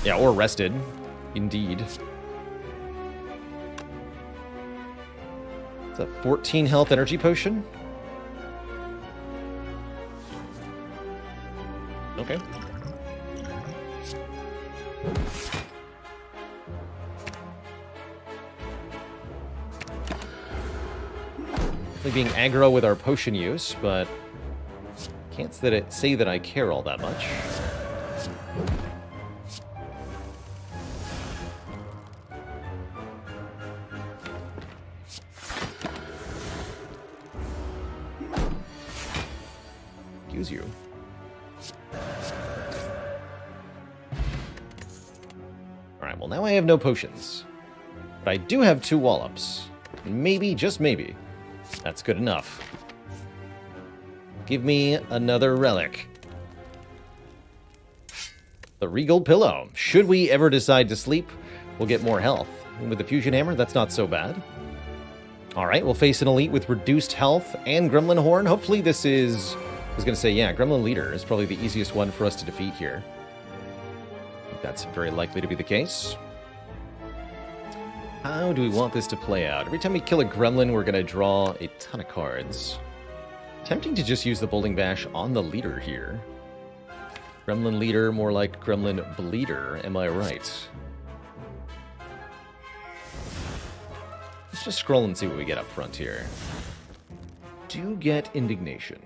[SPEAKER 1] Yeah, or rested. Indeed. It's a 14 health energy potion. Okay. Being aggro with our potion use, but can't say that I care all that much. Excuse you. Alright, well now I have no potions. But I do have 2 Wallops. Maybe, just maybe, that's good enough. Give me another relic. The Regal Pillow. Should we ever decide to sleep, we'll get more health. And with the Fusion Hammer, that's not so bad. Alright, we'll face an elite with reduced health and Gremlin Horn. Hopefully this is I was going to say, yeah, Gremlin Leader is probably the easiest one for us to defeat here. I think that's very likely to be the case. How do we want this to play out? Every time we kill a Gremlin, we're going to draw a ton of cards. Tempting to just use the Bowling Bash on the leader here. Gremlin Leader, more like Gremlin Bleeder, am I right? Let's just scroll and see what we get up front here. Do get Indignation.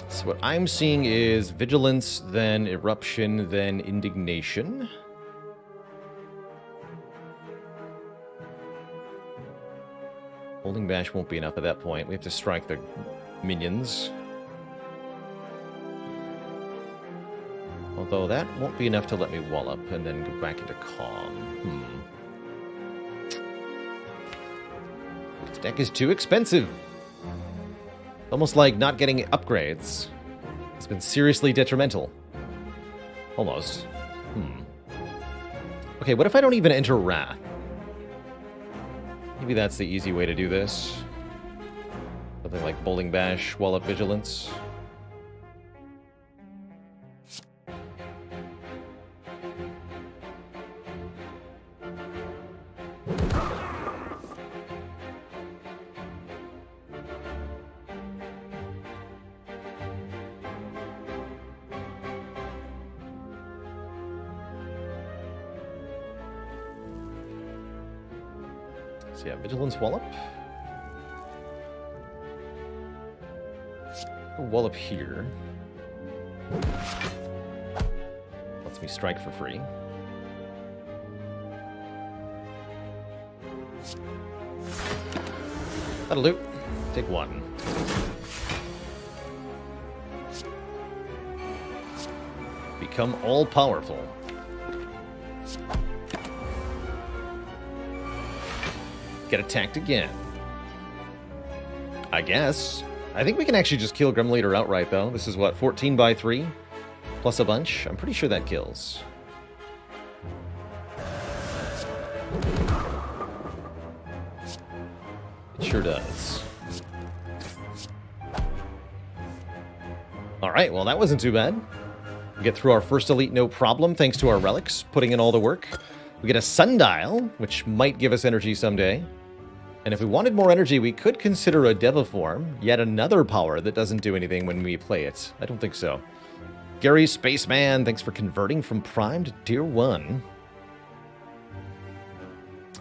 [SPEAKER 1] So what I'm seeing is Vigilance, then Eruption, then Indignation. Holding Bash won't be enough at that point. We have to strike the minions. Although that won't be enough to let me wallop and then go back into Calm. This deck is too expensive. Almost like not getting upgrades. It's been seriously detrimental. Almost. Okay, what if I don't even enter Wrath? Maybe that's the easy way to do this. Something like Bowling Bash, Wallop Vigilance. So yeah, Vigilance Wallop. Wallop here. Lets me strike for free. That'll do. Take one. Become all-powerful. Get attacked again. I guess. I think we can actually just kill Gremlin Leader outright, though. This is what, 14 by 3? Plus a bunch? I'm pretty sure that kills. It sure does. Alright, well that wasn't too bad. We get through our first elite no problem, thanks to our relics, putting in all the work. We get a Sundial, which might give us energy someday. And if we wanted more energy, we could consider a Deviform, yet another power that doesn't do anything when we play it. I don't think so. Gary Spaceman, thanks for converting from Prime to Tier 1.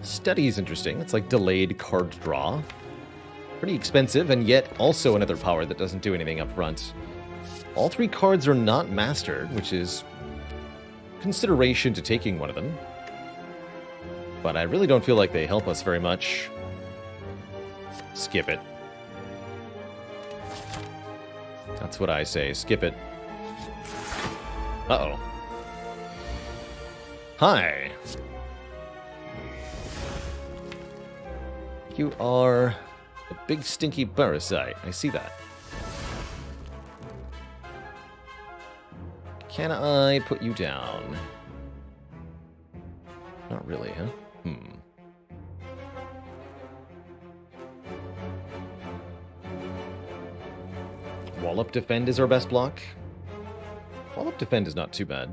[SPEAKER 1] Study is interesting. It's like delayed card draw. Pretty expensive, and yet also another power that doesn't do anything up front. All three cards are not mastered, which is consideration to taking one of them. But I really don't feel like they help us very much. Skip it. That's what I say. Skip it. Uh-oh. Hi. You are a big stinky parasite. I see that. Can I put you down? Not really, huh? Wallop Defend is our best block. Wallop Defend is not too bad.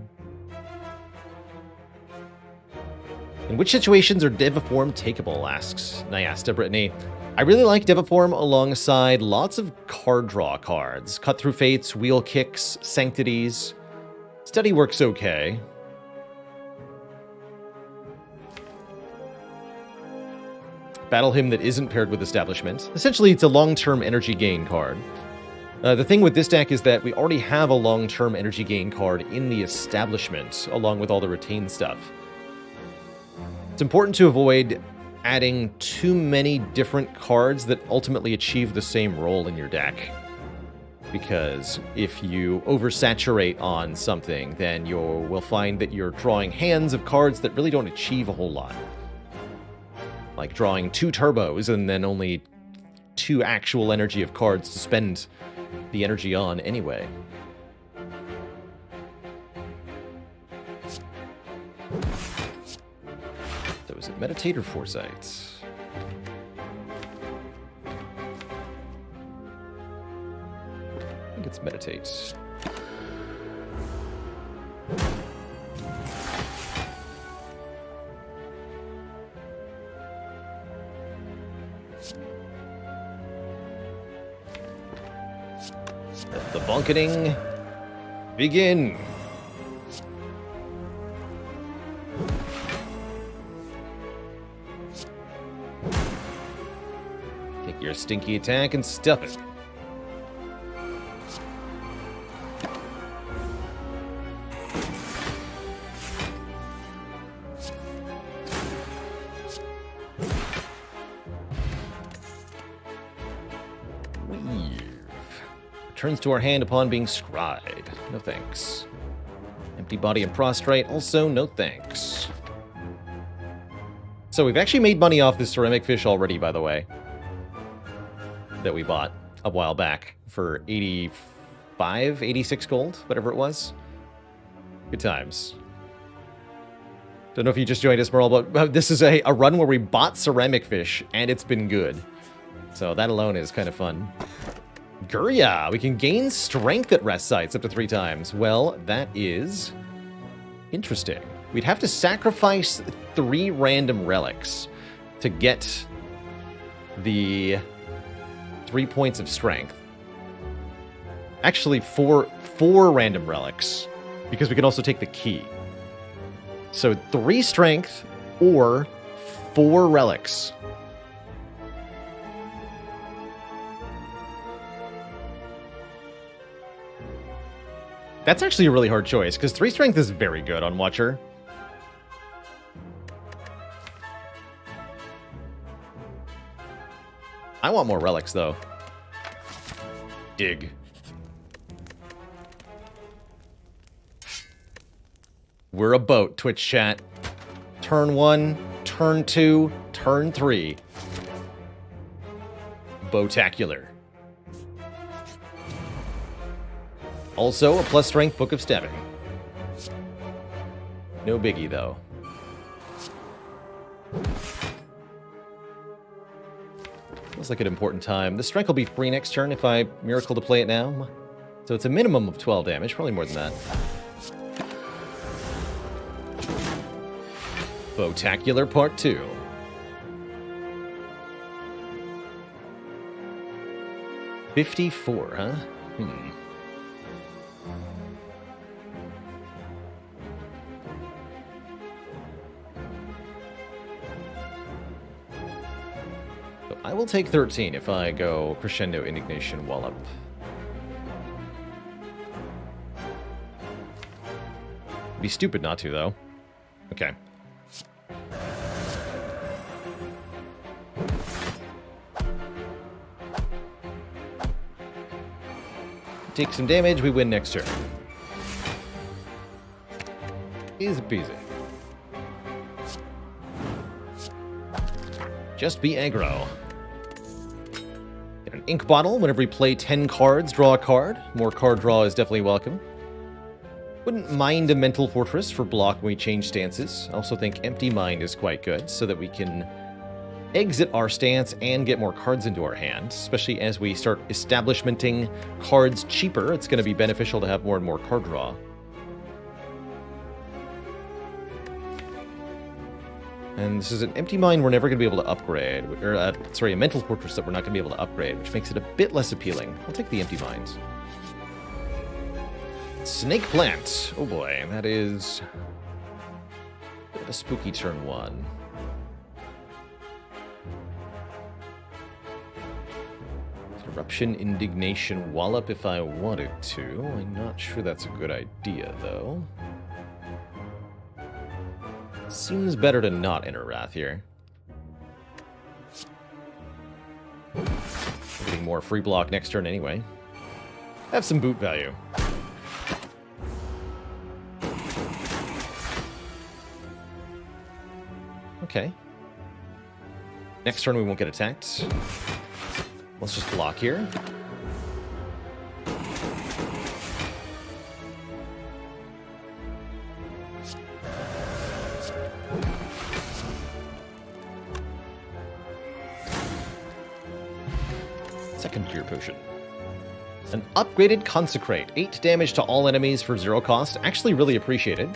[SPEAKER 1] In which situations are Deviform takeable, asks Nyasta Brittany. I really like Deviform alongside lots of card draw cards. Cut Through Fates, Wheel Kicks, Sanctities. Study works okay. Battle Hymn that isn't paired with Establishment. Essentially, it's a long-term energy gain card. The thing with this deck is that we already have a long-term energy gain card in the Establishment, along with all the retained stuff. It's important to avoid adding too many different cards that ultimately achieve the same role in your deck. Because if you oversaturate on something, then you will find that you're drawing hands of cards that really don't achieve a whole lot. Like drawing 2 turbos and then only 2 actual energy of cards to spend the energy on anyway. So is it Meditate or Foresight? I think it's Meditate. Let the bunketing begin. Take your stinky attack and stuff it. Returns to our hand upon being scryed. No thanks. Empty body and prostrate. Also, no thanks. So we've actually made money off this ceramic fish already, by the way. That we bought a while back for 85, 86 gold, whatever it was. Good times. Don't know if you just joined us, Merle, but this is a run where we bought ceramic fish, and it's been good. So that alone is kind of fun. Gurya! We can gain strength at rest sites up to 3 times. Well, that is interesting. We'd have to sacrifice 3 random relics to get the 3 points of strength. Actually, 4 random relics, because we can also take the key. So 3 strength or 4 relics. That's actually a really hard choice, because 3 strength is very good on Watcher. I want more relics, though. Dig. We're a boat, Twitch chat. Turn 1, turn 2, turn 3. Botacular. Also, a plus strength Book of Stabbing. No biggie, though. Feels like an important time. The strength will be free next turn if I miracle to play it now. So it's a minimum of 12 damage, probably more than that. Botacular Part 2. $54, huh? I will take 13 if I go Crescendo, Indignation, Wallop. Be stupid not to, though. Okay. Take some damage, we win next turn. Easy peasy. Just be aggro. Get an ink bottle. Whenever we play 10 cards, draw a card. More card draw is definitely welcome. Wouldn't mind a mental fortress for block when we change stances. I also think empty mind is quite good, so that we can exit our stance and get more cards into our hand, especially as we start establishmenting cards cheaper. It's going to be beneficial to have more and more card draw. And this is an empty mind we're never going to be able to upgrade. Or, sorry, a mental fortress that we're not going to be able to upgrade, which makes it a bit less appealing. I'll take the empty mind. Snake Plant. Oh boy, that is a bit of a spooky turn 1. Eruption, Indignation, Wallop if I wanted to. I'm not sure that's a good idea, though. Seems better to not enter Wrath here. Getting more free block next turn anyway. Have some boot value. Okay. Next turn we won't get attacked. Let's just block here. Second Cure Potion. An upgraded Consecrate. 8 damage to all enemies for 0 cost. Actually really appreciated.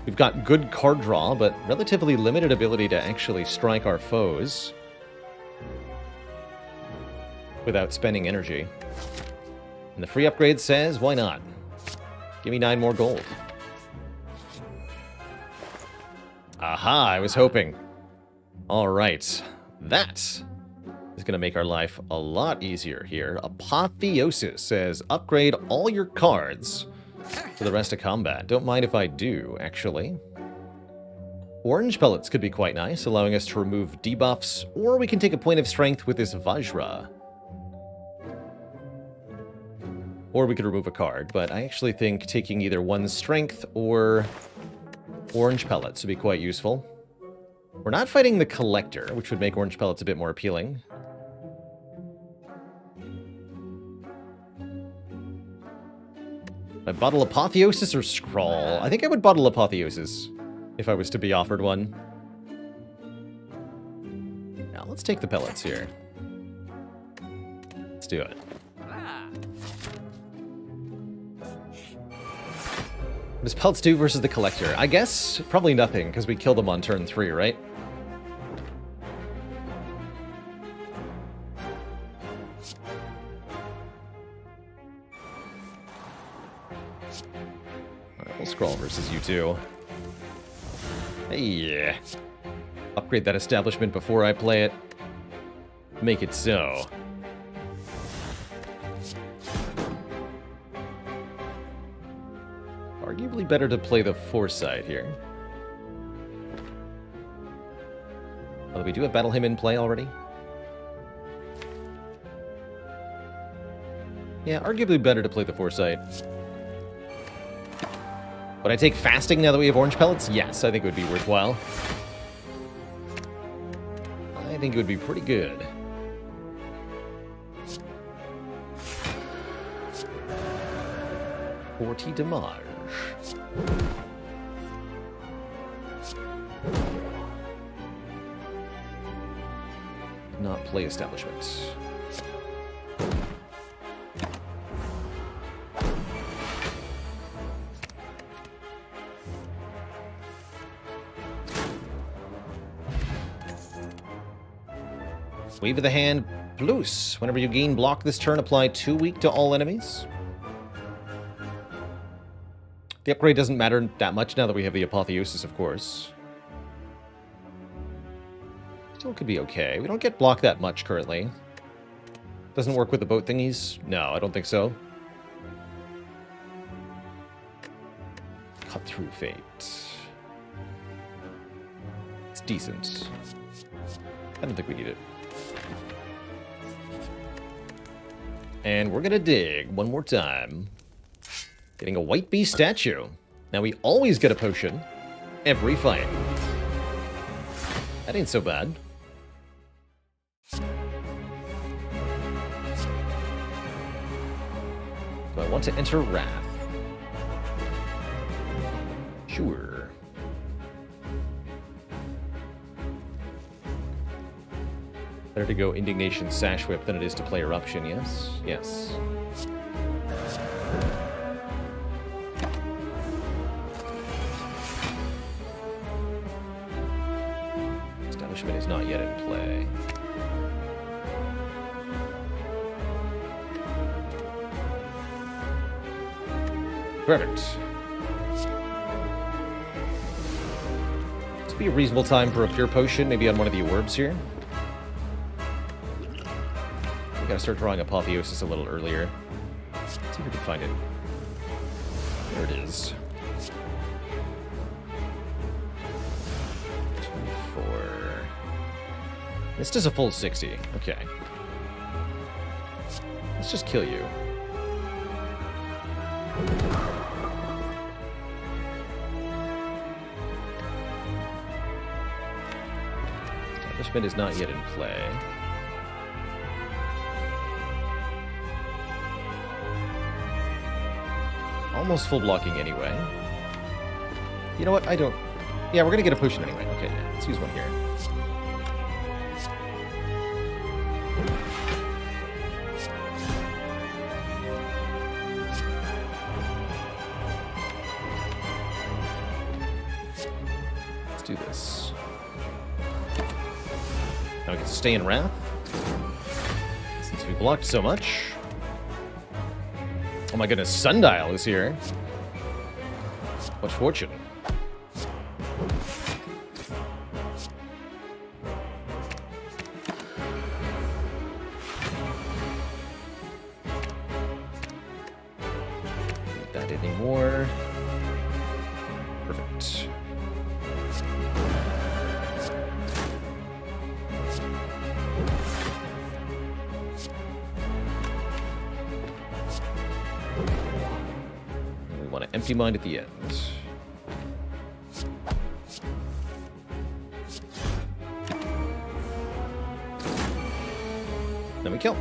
[SPEAKER 1] We've got good card draw, but relatively limited ability to actually strike our foes without spending energy. And the free upgrade says, why not? Give me 9 more gold. Aha, I was hoping. Alright, that is going to make our life a lot easier here. Apotheosis says, upgrade all your cards for the rest of combat. Don't mind if I do, actually. Orange pellets could be quite nice, allowing us to remove debuffs, or we can take a point of strength with this Vajra. Or we could remove a card, but I actually think taking either 1 strength or orange pellets would be quite useful. We're not fighting the Collector, which would make orange pellets a bit more appealing. I bottle Apotheosis or Scrawl? I think I would bottle Apotheosis if I was to be offered one. Now, let's take the pellets here. Let's do it. What does pellets do versus the Collector? I guess probably nothing, because we killed them on turn 3, right? Alright, we'll Scrawl versus you two. Hey, upgrade that establishment before I play it. Make it so. Arguably better to play the Foresight here. Although we do have Battle Hymn in play already. Yeah, arguably better to play the Foresight. Would I take Fasting now that we have Orange Pellets? Yes, I think it would be worthwhile. I think it would be pretty good. Forty damage. Not play establishments. Wave of the Hand, plus. Whenever you gain block this turn, apply 2 weak to all enemies. The upgrade doesn't matter that much now that we have the Apotheosis, of course. Still could be okay. We don't get blocked that much currently. Doesn't work with the boat thingies? No, I don't think so. Cut Through Fate. It's decent. I don't think we need it. And we're gonna dig one more time. Getting a White Beast statue. Now we always get a potion every fight. That ain't so bad. Do I want to enter Wrath? Sure. Better to go Indignation Sash Whip than it is to play Eruption, yes? Yes. Establishment is not yet in play. Perfect. This would be a reasonable time for a Cure Potion, maybe on one of the orbs here. We gotta start drawing Apotheosis a little earlier. Let's see if we can find it. There it is. 24. This does a full 60. Okay. Let's just kill you. Establishment is not yet in play. almost full blocking anyway. You know what? I don't... Yeah, we're going to get a potion anyway. Okay, yeah, let's use one here. Let's do this. Now we get to stay in Wrath. Since we blocked so much. Oh my goodness, Sundial is here. What fortune. Need that anymore. Perfect. We want to empty mind at the end. Then we kill.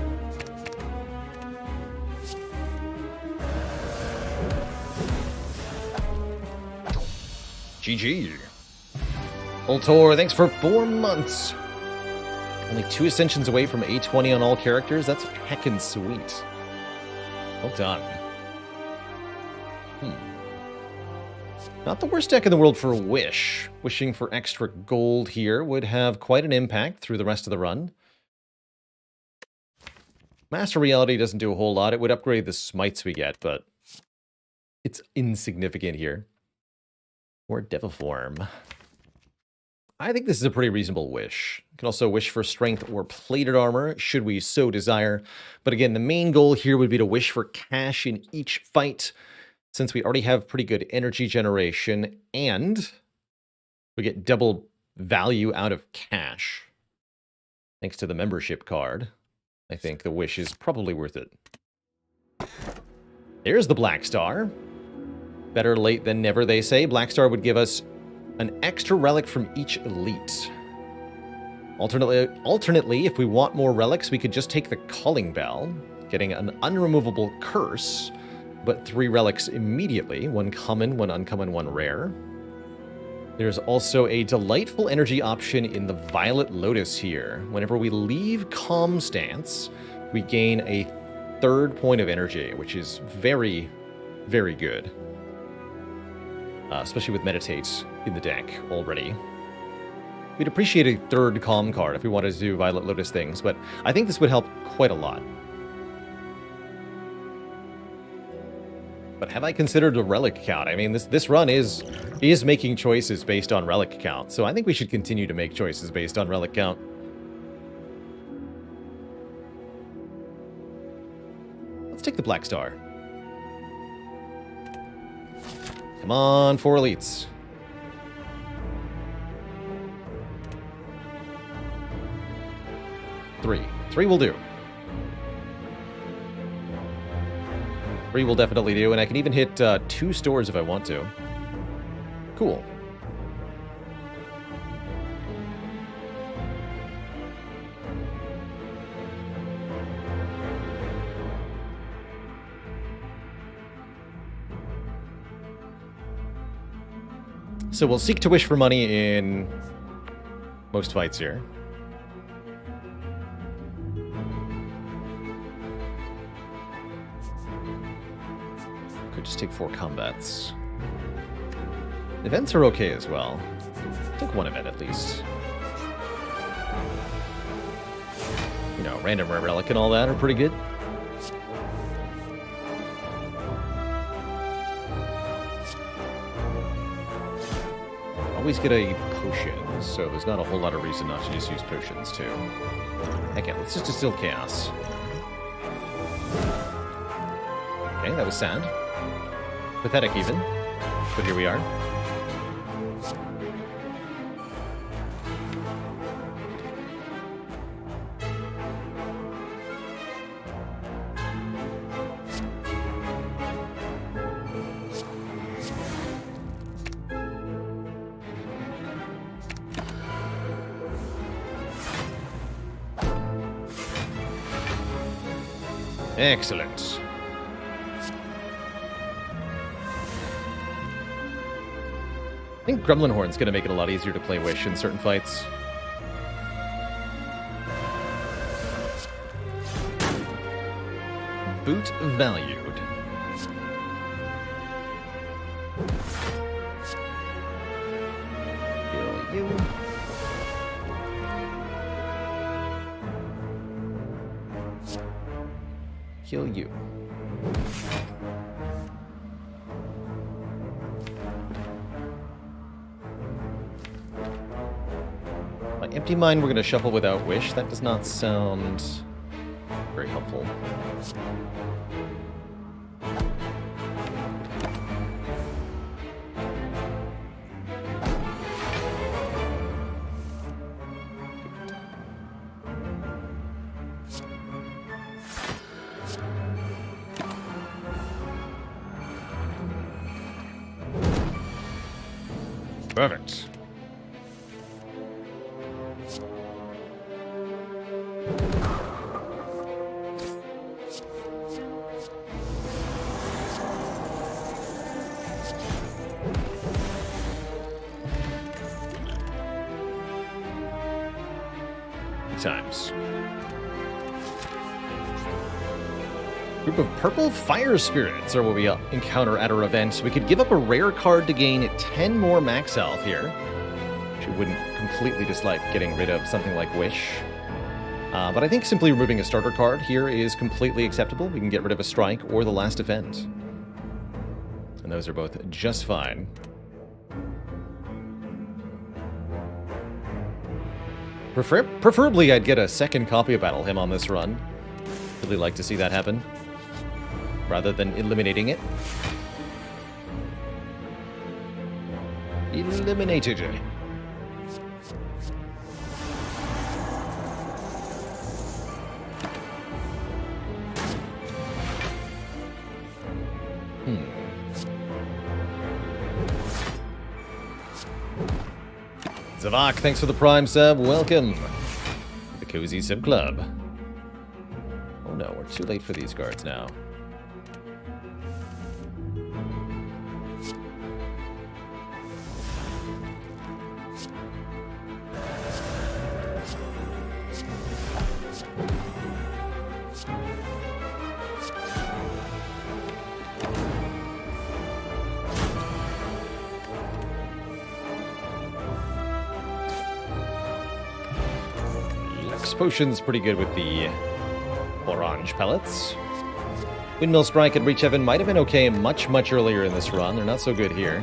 [SPEAKER 1] GG. Ultor, thanks for 4 months. Only 2 Ascensions away from A20 on all characters. That's heckin' sweet. Well done. Not the worst deck in the world for a Wish. Wishing for extra gold here would have quite an impact through the rest of the run. Master Reality doesn't do a whole lot. It would upgrade the smites we get, but it's insignificant here. Or Devil Form. I think this is a pretty reasonable wish. You can also wish for strength or plated armor, should we so desire. But again, the main goal here would be to wish for cash in each fight, since we already have pretty good energy generation, and we get double value out of cash. Thanks to the membership card. I think the wish is probably worth it. There's the Black Star. Better late than never, they say. Black Star would give us an extra relic from each elite. Alternately, if we want more relics, we could just take the Calling Bell, getting an unremovable curse, but 3 relics immediately. 1 common, 1 uncommon, 1 rare. There's also a delightful energy option in the Violet Lotus here. Whenever we leave Calm Stance, we gain a 3rd point of energy, which is very, very good. Especially with Meditate in the deck already. We'd appreciate a 3rd Calm card if we wanted to do Violet Lotus things, but I think this would help quite a lot. But have I considered a relic count? I mean, this run is making choices based on relic count, so I think we should continue to make choices based on relic count. Let's take the Black Star. Come on, 4 elites. 3. 3 will do. 3 will definitely do, and I can even hit 2 stores if I want to. Cool. So we'll seek to wish for money in most fights here. Could just take 4 combats. Events are okay as well. Take 1 event at least. You know, random rare relic and all that are pretty good. Always get a potion, so there's not a whole lot of reason not to just use potions too. Heck yeah, let's just distill chaos. Okay, that was sad. Pathetic even, but here we are. Excellent. I think Gremlin Horn's going to make it a lot easier to play Wish in certain fights. Boot valued. Kill you. Kill you. My empty mind we're going to shuffle without Wish. That does not sound very helpful. Perfect. Times. Group of purple fire spirits are what we encounter at our event. We could give up a rare card to gain 10 more max health here, which we wouldn't completely dislike getting rid of something like Wish. But I think simply removing a starter card here is completely acceptable. We can get rid of a Strike or the Last Defend. And those are both just fine. Preferably, I'd get a second copy of Battle Hymn on this run. Really like to see that happen, rather than eliminating it. Eliminated. Zavak, thanks for the Prime sub. Welcome to the Cozy Sub Club. Oh no, we're too late for these guards now. Potion's pretty good with the orange pellets. Windmill Strike and Reach Heaven might have been okay much earlier in this run. They're not so good here.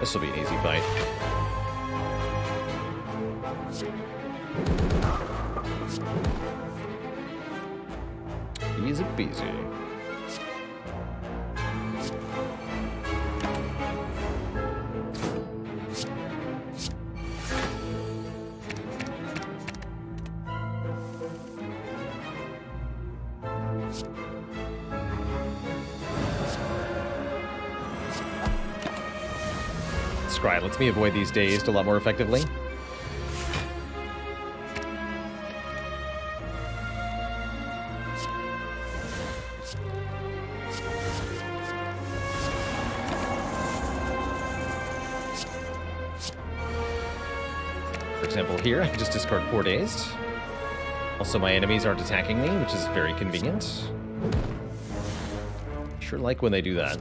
[SPEAKER 1] This will be an easy fight. Easy peasy. Scry lets me avoid these dazed a lot more effectively. For example, here I can just discard 4 dazed. Also, my enemies aren't attacking me, which is very convenient. Sure like when they do that.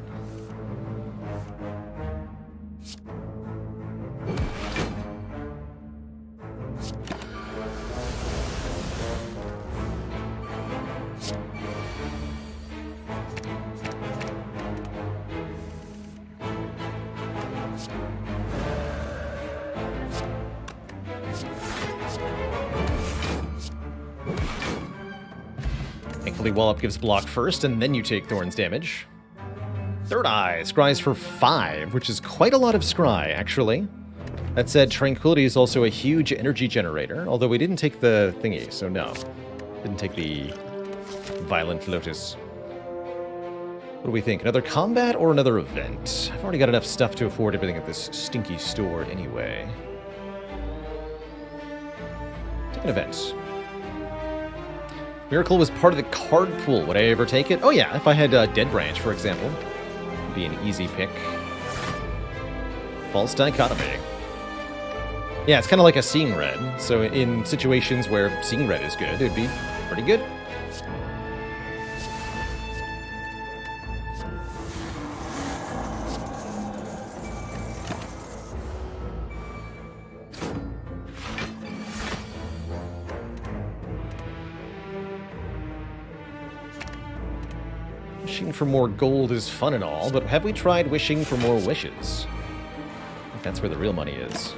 [SPEAKER 1] Thankfully, Wallop gives block first, and then you take Thorn's damage. Third Eye scries for 5, which is quite a lot of scry, actually. That said, Tranquility is also a huge energy generator, although we didn't take the thingy, so no. Didn't take the Violent Lotus. What do we think? Another combat or another event? I've already got enough stuff to afford everything at this stinky store anyway. Take an event. Miracle was part of the card pool. Would I ever take it? Oh yeah, if I had Dead Branch, for example. Be an easy pick. False Dichotomy. Yeah, it's kind of like a Seeing Red. So in situations where Seeing Red is good, it'd be pretty good. Wishing for more gold is fun and all, but have we tried wishing for more wishes? I think that's where the real money is.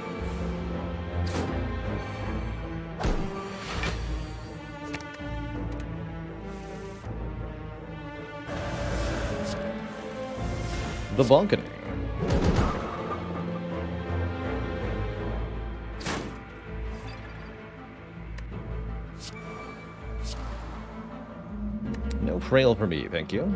[SPEAKER 1] The balcony. No trail for me, thank you.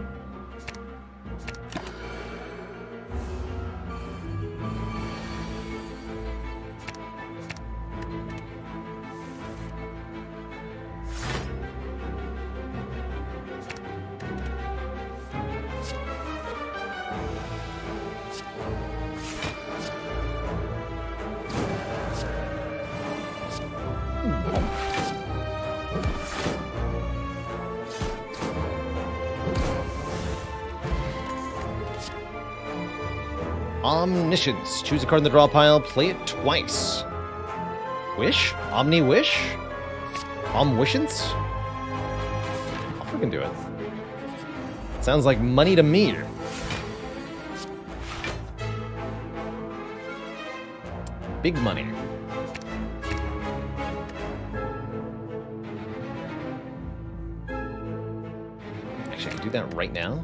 [SPEAKER 1] Omniscience. Choose a card in the draw pile, play it twice. Wish? Omni-wish? Omniscience? I'll freaking do it. Sounds like money to me. Big money. Actually, I can do that right now.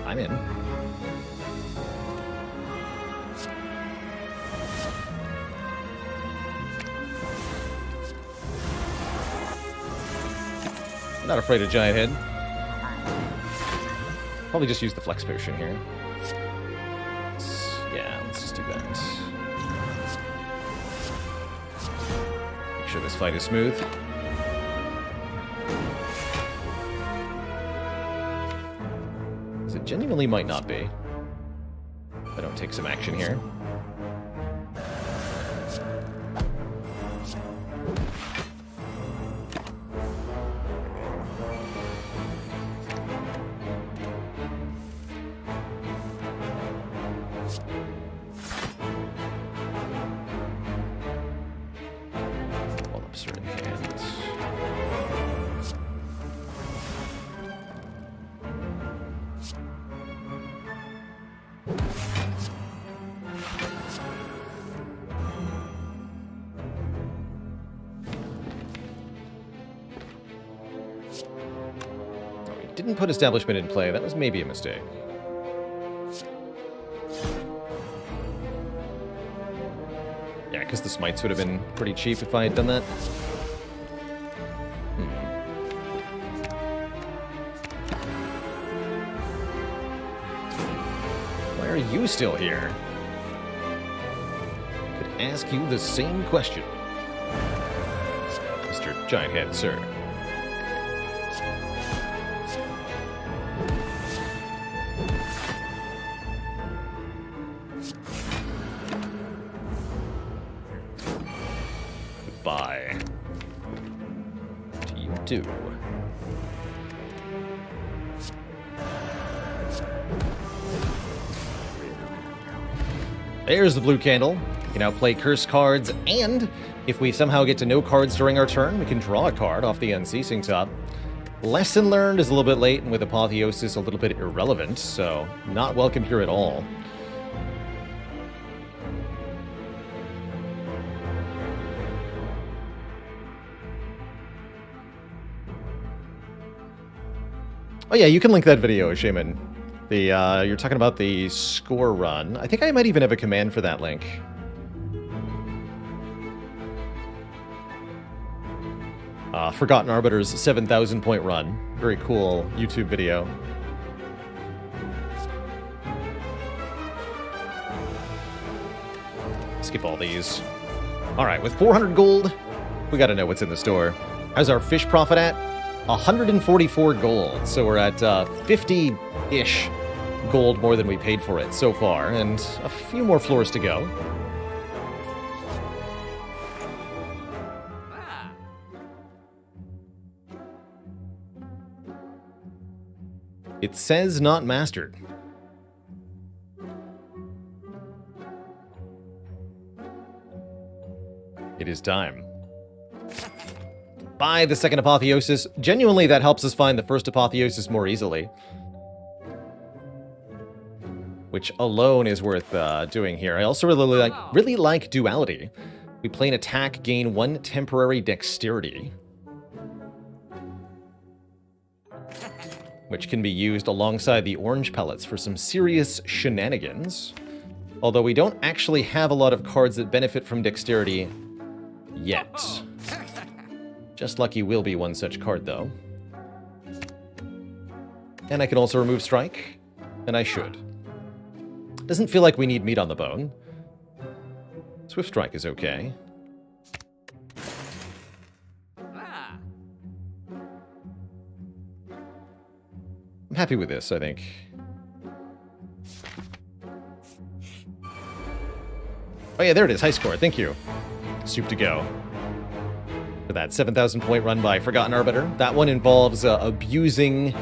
[SPEAKER 1] I'm in. I'm not afraid of Giant Head. Probably just use the Flex Potion here. Yeah, let's just do that. Make sure this fight is smooth. It genuinely might not be. If I don't take some action here. Wallops are in hand. Didn't put Establishment in play. That was maybe a mistake. Yeah, because the smites would have been pretty cheap if I had done that. Why are you still here? Could ask you the same question, Mr. Giant Head, sir. Goodbye. To you too. There's the blue candle. We can now play curse cards, and if we somehow get to no cards during our turn, we can draw a card off the Unceasing top. Lesson learned is a little bit late, and with Apotheosis a little bit irrelevant, so not welcome here at all. Oh yeah, you can link that video, Shaman. You're talking about the score run. I think I might even have a command for that link. Forgotten Arbiter's 7,000 point run. Very cool YouTube video. Skip all these. Alright, with 400 gold, we gotta know what's in the store. How's our fish profit at? 144 gold, so we're at 50-ish gold more than we paid for it so far, and a few more floors to go. It says not mastered. It is time. Buy the second Apotheosis. Genuinely, that helps us find the first Apotheosis more easily. Which alone is worth doing here. I also really like Duality. We play an attack, gain 1 temporary dexterity. Which can be used alongside the orange pellets for some serious shenanigans. Although we don't actually have a lot of cards that benefit from dexterity yet. Just lucky will be one such card, though. And I can also remove Strike, and I should. Doesn't feel like we need meat on the bone. Swift Strike is okay. I'm happy with this, I think. Oh yeah, there it is, high score, thank you. Soup to go. For that 7,000 point run by Forgotten Arbiter. That one involves abusing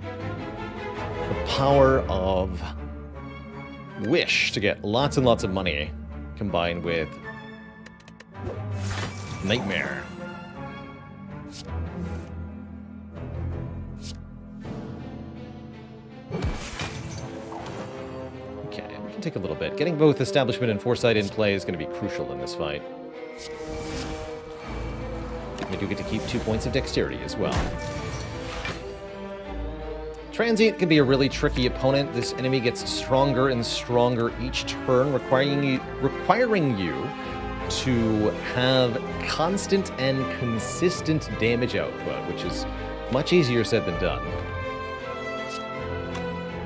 [SPEAKER 1] the power of Wish to get lots and lots of money, combined with Nightmare. Okay, we can take a little bit. Getting both Establishment and Foresight in play is going to be crucial in this fight. We do get to keep 2 points of Dexterity as well. Transient can be a really tricky opponent. This enemy gets stronger and stronger each turn, requiring you to have constant and consistent damage output, which is much easier said than done.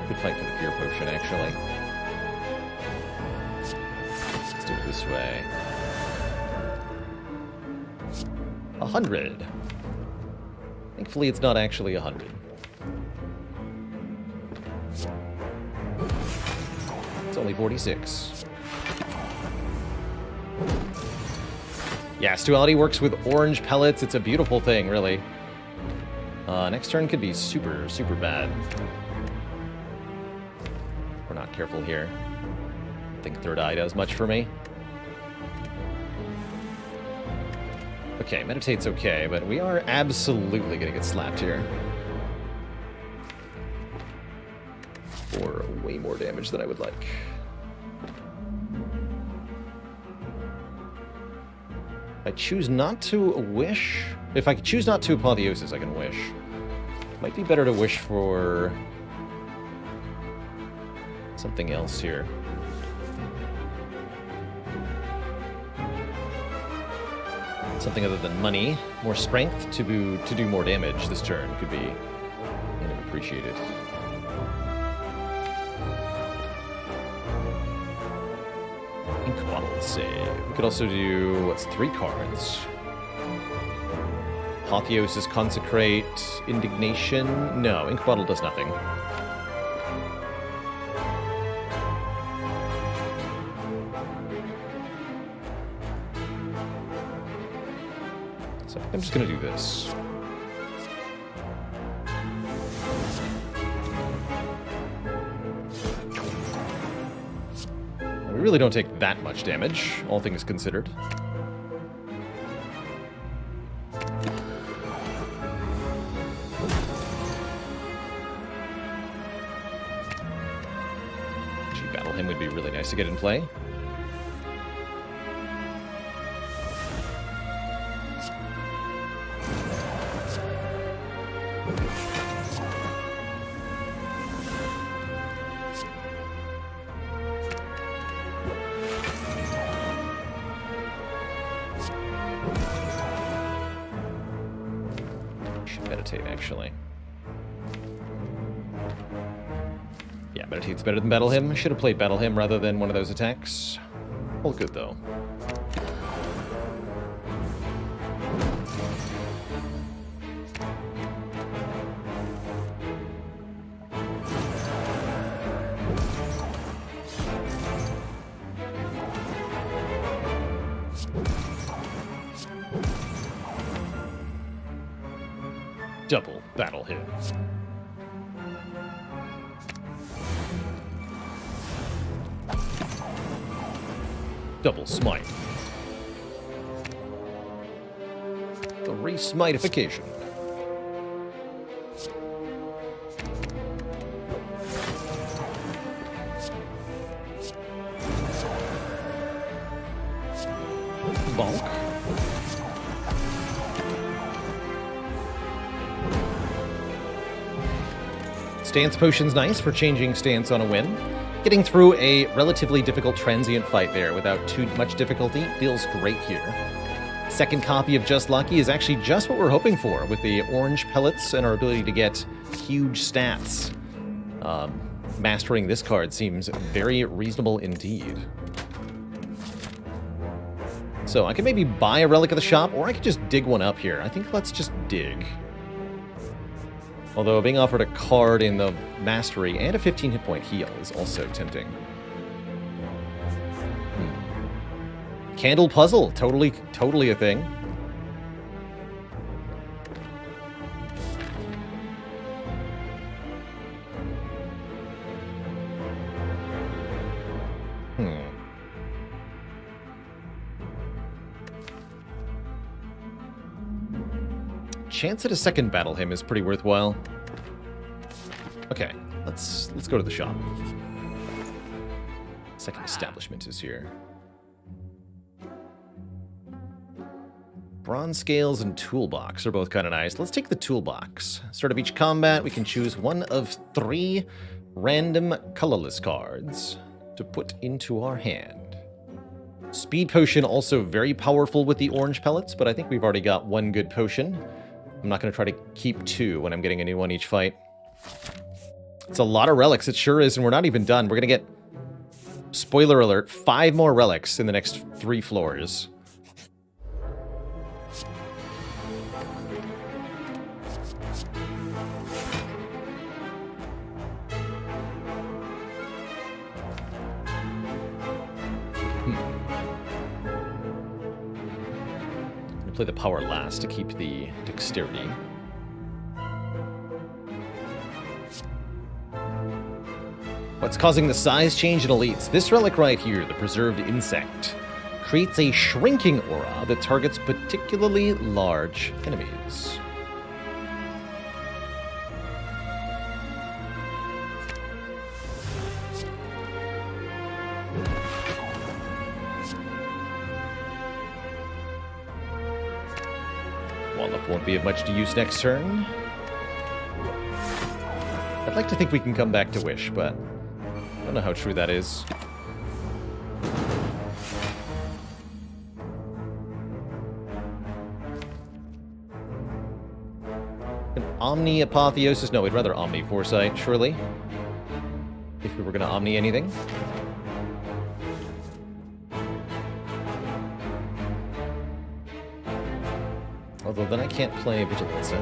[SPEAKER 1] Good fight for the Fear Potion, actually. Let's do it this way. 100. Thankfully, it's not actually 100. It's only 46. Yes, Duality works with orange pellets. It's a beautiful thing, really. Next turn could be super, super bad. We're not careful here. I think Third Eye does much for me. Okay, Meditate's okay, but we are absolutely gonna get slapped here. For way more damage than I would like. I choose not to wish. If I choose not to Apotheosis, I can wish. Might be better to wish for something else here. Something other than money. More strength to do more damage this turn could be kind of appreciated. Ink Bottle save. We could also do, what's 3 cards? Apotheosis, Consecrate, Indignation. No, Ink Bottle does nothing. So I'm just gonna do this. We really don't take that much damage, all things considered. Actually, Battle Hymn would be really nice to get in play. Actually. Yeah, Meditate's better than Battle Hymn. Should have played Battle Hymn rather than one of those attacks. All good, though. Double battle hit. Double smite. The re-smitification. Bonk. Stance potion's nice for changing stance on a win. Getting through a relatively difficult transient fight there without too much difficulty feels great here. Second copy of Just Lucky is actually just what we're hoping for with the orange pellets and our ability to get huge stats. Mastering this card seems very reasonable indeed. So I could maybe buy a relic at the shop, or I could just dig one up here. I think let's just dig. Although being offered a card in the Mastery and a 15 hit point heal is also tempting. Candle puzzle, totally a thing. Chance at a second battle hymn is pretty worthwhile. Okay, let's go to the shop. Second establishment is here. Bronze scales and toolbox are both kind of nice. Let's take the toolbox. Start of each combat, we can choose one of 3 random colorless cards to put into our hand. Speed potion also very powerful with the orange pellets, but I think we've already got 1 good potion. I'm not going to try to keep 2 when I'm getting a new one each fight. It's a lot of relics, it sure is, and we're not even done. We're going to get, spoiler alert, 5 more relics in the next 3 floors. Play the power last to keep the dexterity. What's causing the size change in elites? This relic right here, the preserved insect, creates a shrinking aura that targets particularly large enemies. Won't be of much to use next turn. I'd like to think we can come back to Wish, but I don't know how true that is. An Omni Apotheosis? No, we'd rather Omni Foresight, surely. If we were going to Omni anything. Although then I can't play Vigilance. There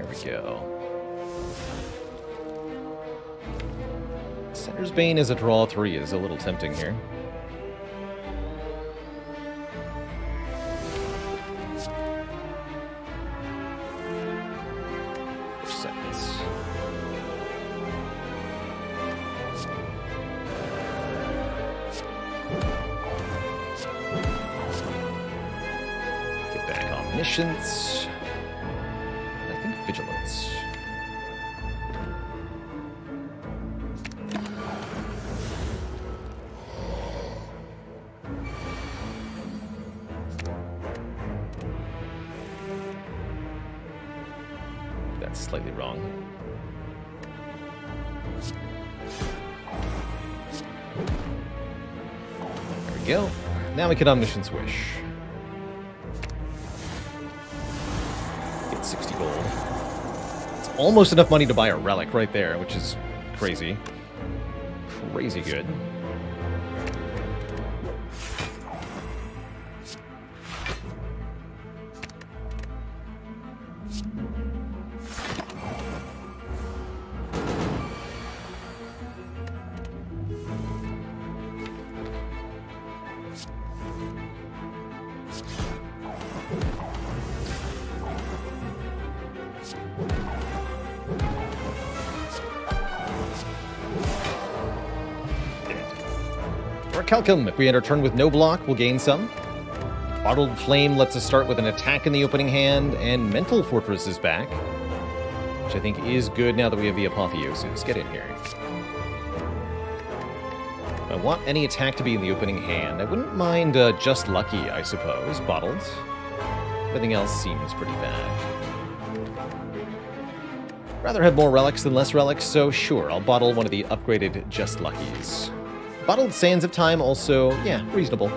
[SPEAKER 1] we go. Center's Bane as a draw 3 is a little tempting here. Omniscience. I think Vigilance. That's slightly wrong. There we go. Now we can Omniscience Wish. 60 gold. It's almost enough money to buy a relic right there, which is crazy. Crazy good. Orichalcum. If we enter turn with no block, we'll gain some. Bottled Flame lets us start with an attack in the opening hand, and Mental Fortress is back, which I think is good now that we have the Apotheosis. Get in here. I want any attack to be in the opening hand. I wouldn't mind Just Lucky, I suppose. Bottled. Everything else seems pretty bad. Rather have more relics than less relics, so sure, I'll bottle one of the upgraded Just Luckies. Bottled Sands of Time also, yeah, reasonable.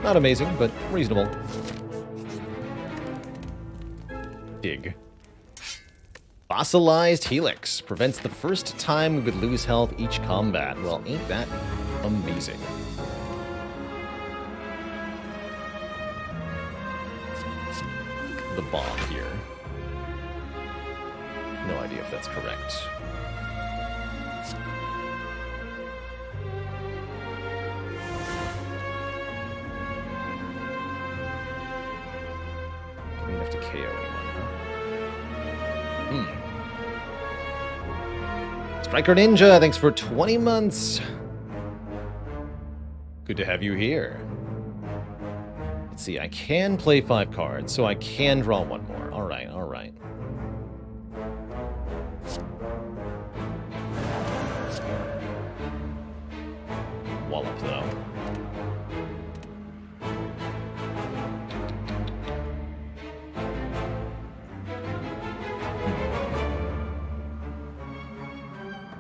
[SPEAKER 1] Not amazing, but reasonable. Dig. Fossilized Helix. Prevents the first time we would lose health each combat. Well, ain't that amazing. The bomb here. No idea if that's correct. Enough to KO anyone. Striker Ninja, thanks for 20 months. Good to have you here. Let's see, I can play 5 cards, so I can draw one more. Alright, alright. Wallop, though.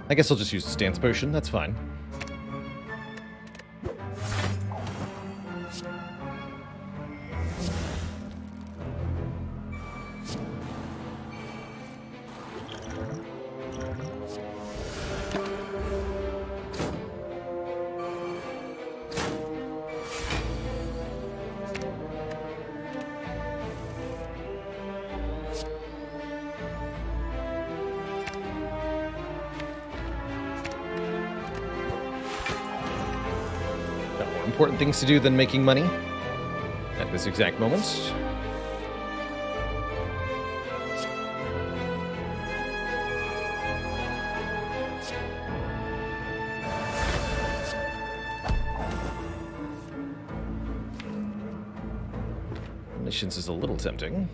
[SPEAKER 1] I guess I'll just use the Stance Potion, that's fine. Important things to do than making money at this exact moment. Omniscience is a little tempting.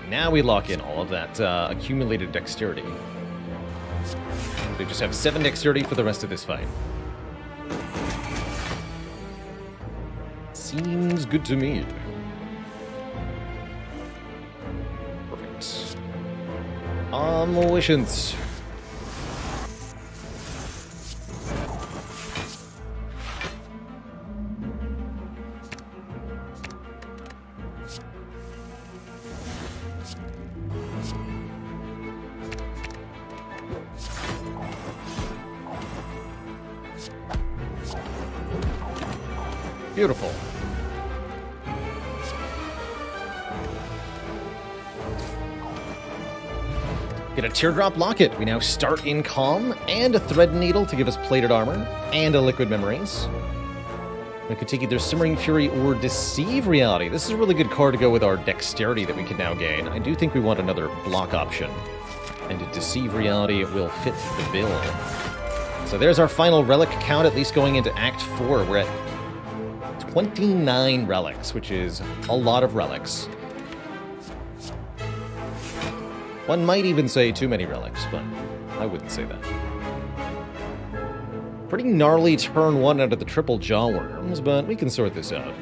[SPEAKER 1] Now we lock in all of that accumulated dexterity. They just have 7 dexterity for the rest of this fight. Seems good to me. Perfect. Omniscience. Beautiful. Get a Teardrop Locket. We now start in Calm, and a Thread Needle to give us plated armor, and a Liquid Memories. We could take either Simmering Fury or Deceive Reality. This is a really good card to go with our Dexterity that we can now gain. I do think we want another block option, and a Deceive Reality will fit the bill. So there's our final relic count, at least going into Act 4. We're at 29 relics, which is a lot of relics. One might even say too many relics, but I wouldn't say that. Pretty gnarly turn 1 out of the triple jaw worms, but we can sort this out.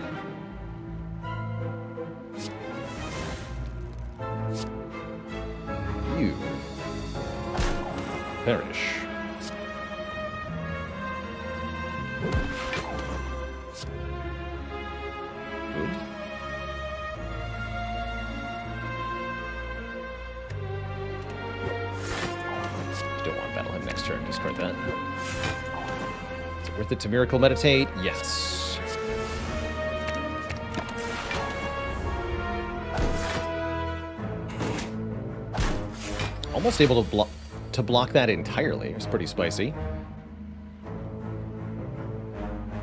[SPEAKER 1] You perish. Discard that. Is it worth it to Miracle Meditate? Yes. Almost able to block that entirely. It's pretty spicy.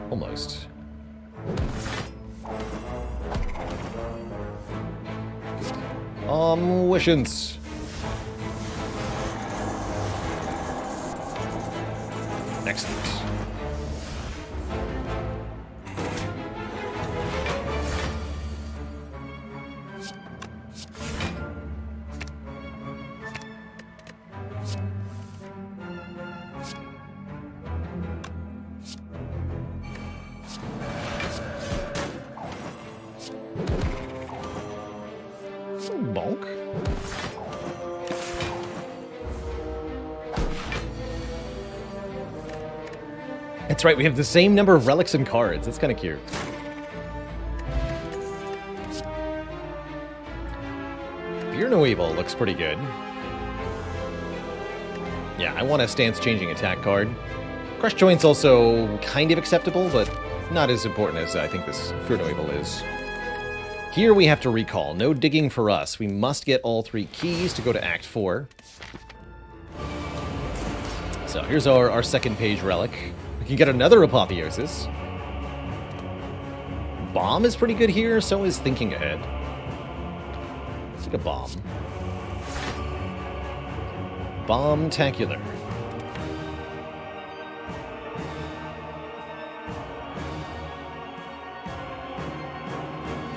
[SPEAKER 1] Almost. Wishes. Excellent. Bonk. That's right, we have the same number of relics and cards. That's kind of cute. Fear No Evil looks pretty good. Yeah, I want a stance-changing attack card. Crush Joint's also kind of acceptable, but not as important as I think this Fear No Evil is. Here we have to recall. No digging for us. We must get all 3 keys to go to Act 4. So here's our second page relic. We can get another Apotheosis. Bomb is pretty good here, so is Thinking Ahead. Let's take a bomb. Bomb-tacular.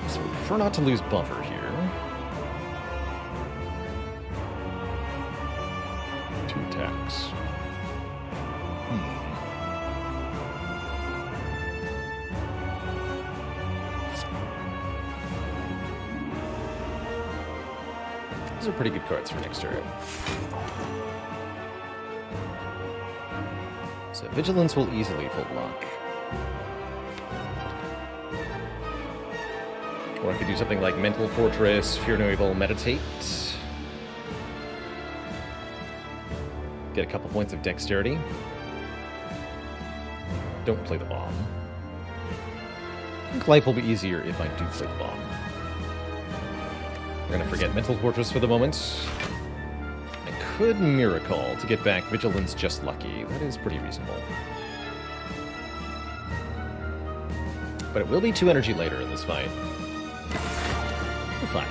[SPEAKER 1] So we prefer not to lose buffer here. 2 attacks. These are pretty good cards for next turn. So Vigilance will easily full block. Or I could do something like Mental Fortress, Fear No Evil, Meditate. Get a couple points of dexterity. Don't play the bomb. I think life will be easier if I do play the bomb. We're gonna forget Mental Fortress for the moment. I could Miracle to get back Vigilance just lucky. That is pretty reasonable. But it will be 2 energy later in this fight. We're fine.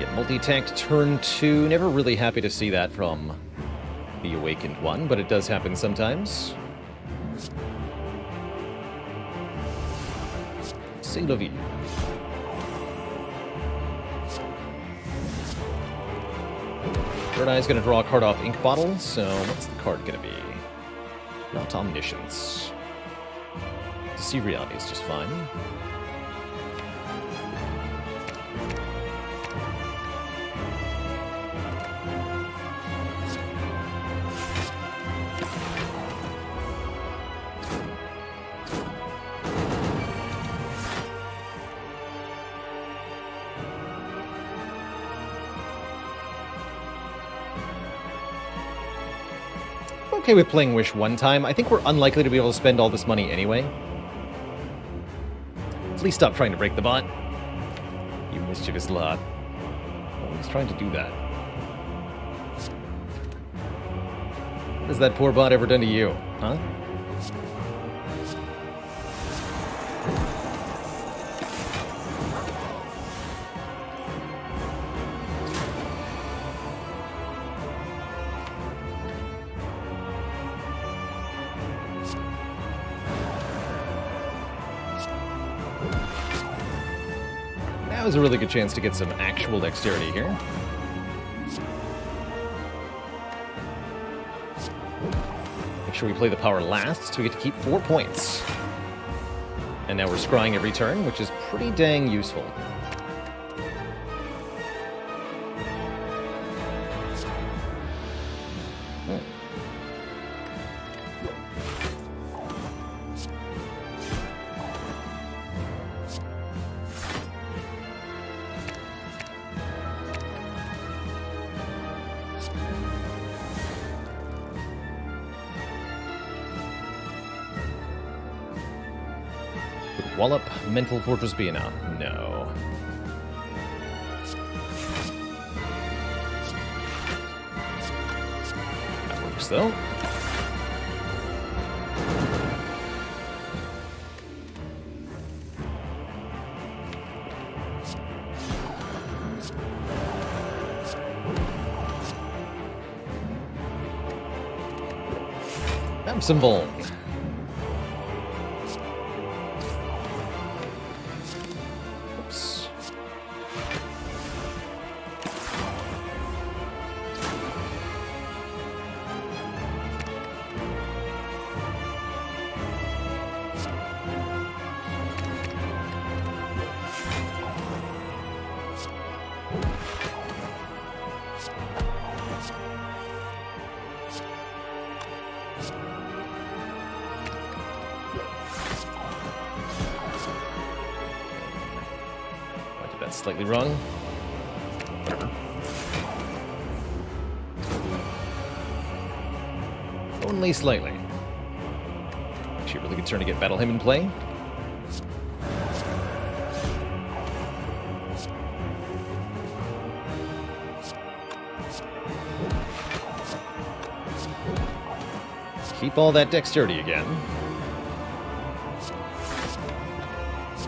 [SPEAKER 1] Yeah, multi-attacked turn 2. Never really happy to see that from the Awakened one, but it does happen sometimes. C'est la vie. Third Eye's gonna draw a card off Ink Bottle, so what's the card gonna be? Not Omniscience. Deceive Reality is just fine. Okay with playing Wish one time. I think we're unlikely to be able to spend all this money anyway. Please stop trying to break the bot. You mischievous lot. Always trying to do that. What has that poor bot ever done to you, huh? That was a really good chance to get some actual dexterity here. Make sure we play the power last, so we get to keep 4 points. And now we're scrying every turn, which is pretty dang useful. Wallop, Mental Fortress be enough? No. That works, though. Have some bone. Oops. Slightly wrong. Whatever. Only slightly. Actually, really good turn to get Battle Hymn in play. Keep all that dexterity again.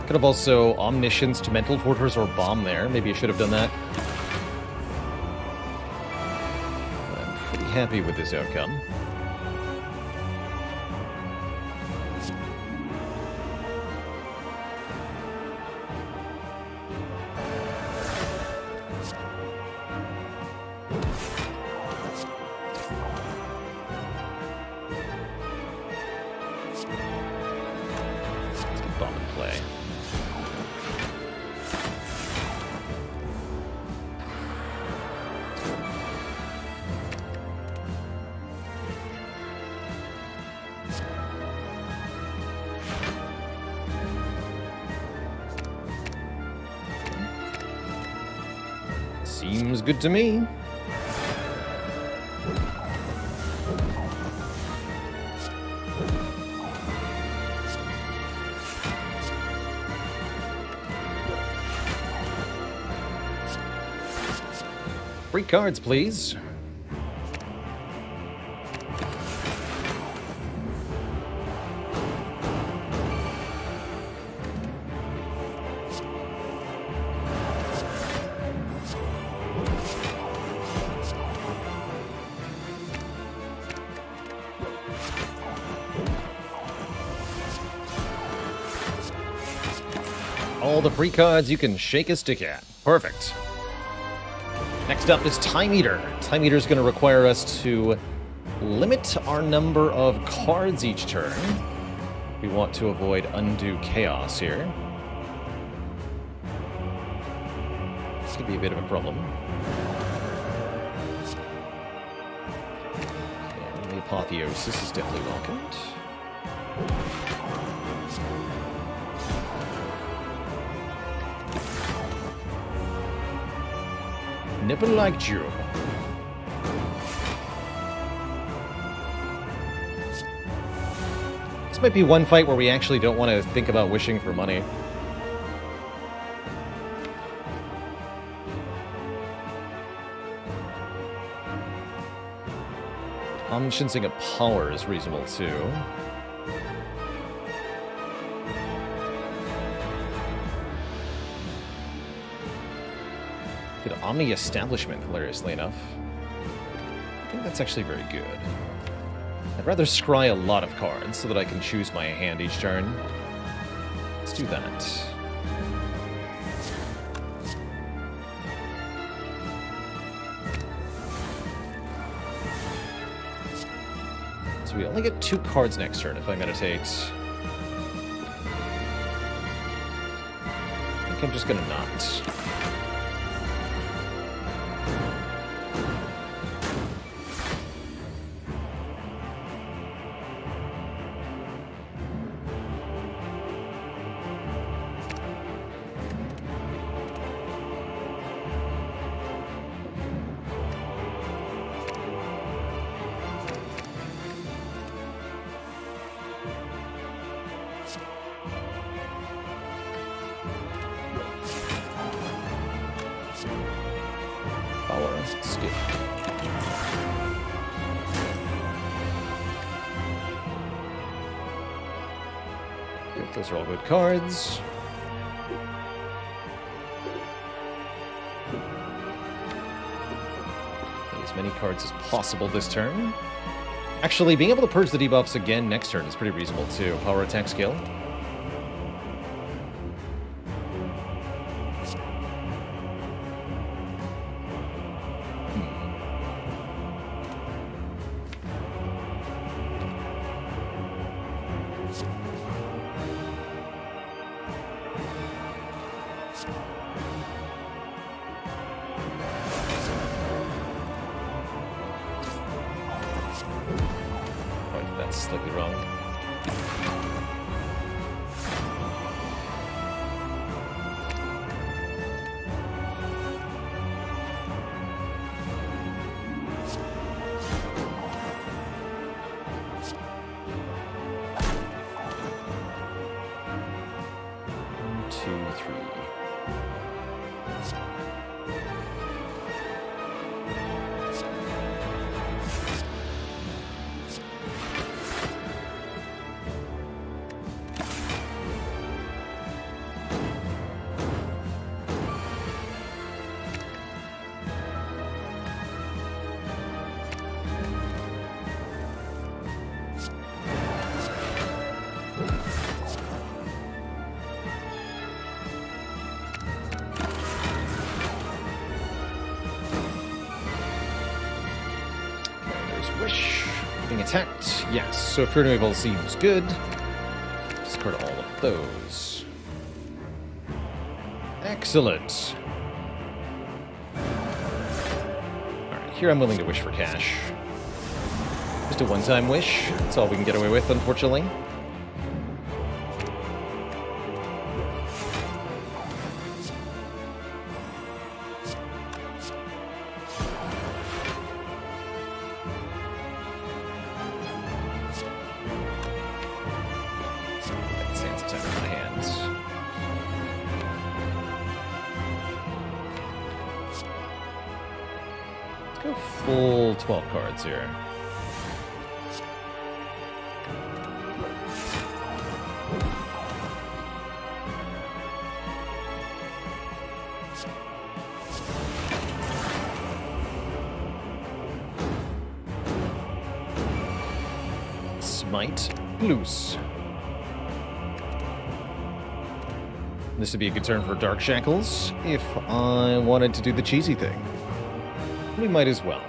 [SPEAKER 1] Could have also Omniscience to Mental Fortress or Bomb there. Maybe I should have done that. I'm pretty happy with this outcome. Let's get Bomb in play. Seems good to me. Free cards, please. All the free cards you can shake a stick at. Perfect. Next up is Time Eater. Time Eater is going to require us to limit our number of cards each turn. We want to avoid undue chaos here. This could be a bit of a problem. Okay, the Apotheosis is definitely welcomed. Never liked you. This might be one fight where we actually don't want to think about wishing for money. Omnisciencing a power is reasonable too. Good Omni Establishment, hilariously enough. I think that's actually very good. I'd rather scry a lot of cards so that I can choose my hand each turn. Let's do that. So we only get 2 cards next turn if I meditate. I think I'm just gonna not. Those are all good cards. As many cards as possible this turn. Actually, being able to purge the debuffs again next turn is pretty reasonable too. Power attack skill.
[SPEAKER 2] Slightly wrong.
[SPEAKER 1] Wish. Being attacked. Yes. So Fear No Evil seems good. Discard all of those. Excellent. Alright, here I'm willing to wish for cash. Just a one-time wish. That's all we can get away with, unfortunately. Full 12 cards here. Smite loose. This would be a good turn for Dark Shackles if I wanted to do the cheesy thing. We might as well.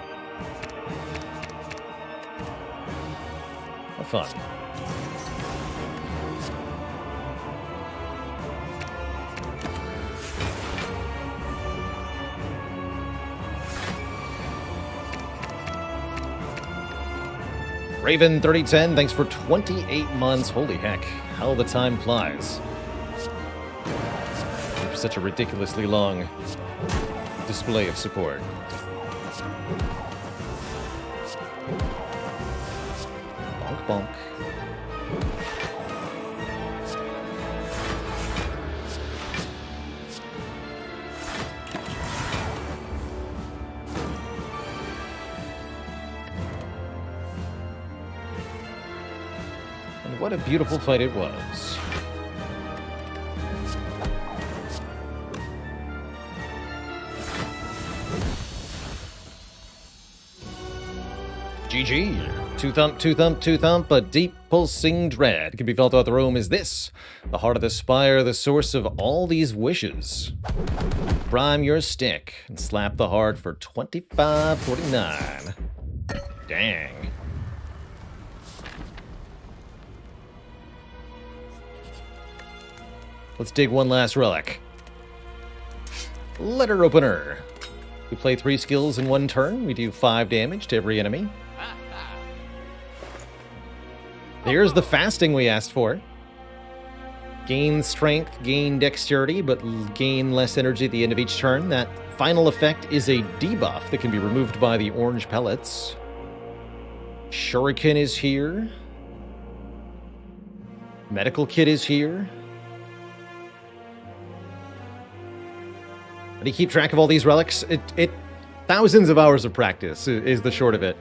[SPEAKER 1] Have fun. Raven 3010, thanks for 28 months. Holy heck, how the time flies. For such a ridiculously long display of support. Bonk bonk. And what a beautiful fight it was. GG. Two thump, two thump, two thump, a deep pulsing dread can be felt throughout the room. Is this the heart of the spire, the source of all these wishes? Prime your stick and slap the heart for $25.49. Dang. Let's dig one last relic. Letter opener. We play 3 skills in one turn. We do 5 damage to every enemy. Here's the fasting we asked for. Gain strength, gain dexterity, but gain less energy at the end of each turn. That final effect is a debuff that can be removed by the orange pellets. Shuriken is here. Medical kit is here. How do you keep track of all these relics? It thousands of hours of practice is the short of it.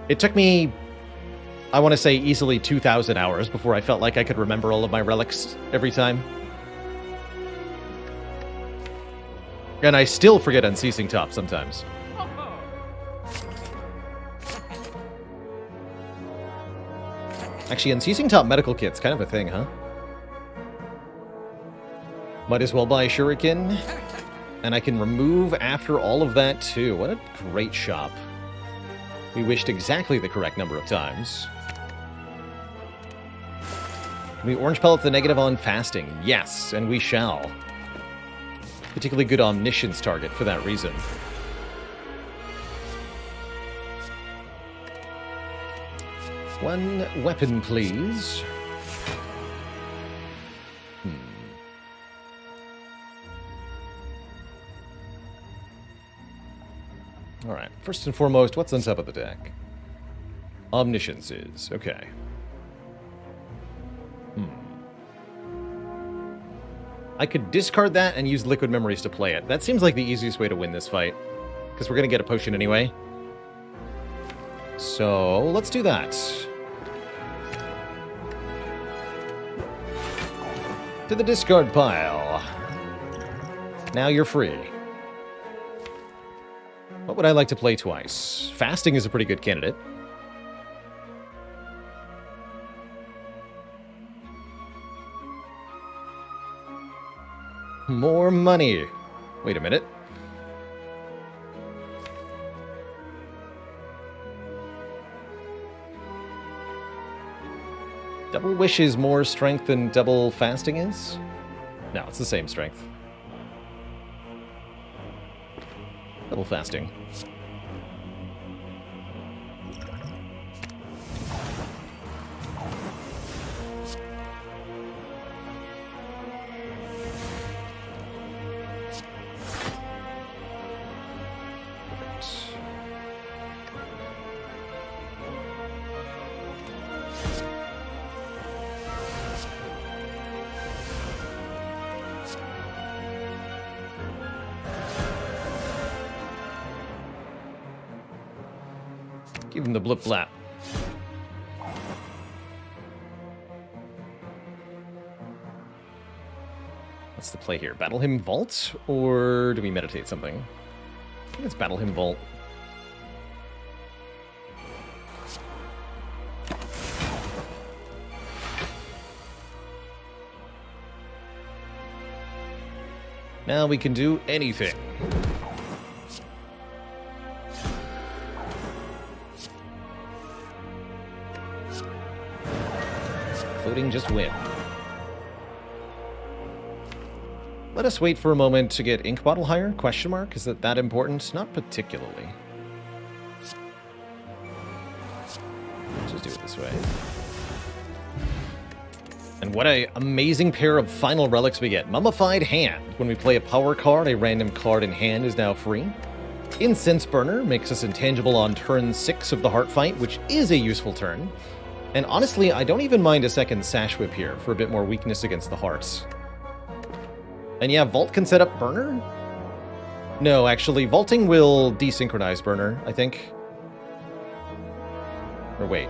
[SPEAKER 1] It took me, I want to say, easily 2,000 hours before I felt like I could remember all of my relics every time. And I still forget Unceasing Top sometimes. Actually, unceasing top medical kit's kind of a thing, huh? Might as well buy a shuriken. And I can remove after all of that, too. What a great shop. We wished exactly the correct number of times. Can we orange pellet the negative on fasting? Yes, and we shall. Particularly good omniscience target for that reason. One weapon, please. Alright, first and foremost, what's on top of the deck? Omniscience is. Okay. I could discard that and use liquid memories to play it. That seems like the easiest way to win this fight. Because we're going to get a potion anyway. So, let's do that. To the discard pile. Now you're free. What would I like to play twice? Fasting is a pretty good candidate. More money. Wait a minute. Double wish is more strength than double fasting is? No, it's the same strength. Double fasting. Give him the blip flap. What's the play here? Battle him vault? Or do we meditate something? I think it's battle him vault. Now we can do anything. Including just win. Let us wait for a moment to get ink bottle higher? Question mark? Is it that important? Not particularly. Let's just do it this way. And what an amazing pair of final relics we get. Mummified Hand. When we play a power card, a random card in hand is now free. Incense Burner makes us intangible on turn 6 of the Heart Fight, which is a useful turn. And honestly, I don't even mind a second Sash Whip here for a bit more weakness against the hearts. And yeah, Vault can set up Burner? No, actually, Vaulting will desynchronize Burner, I think. Or wait.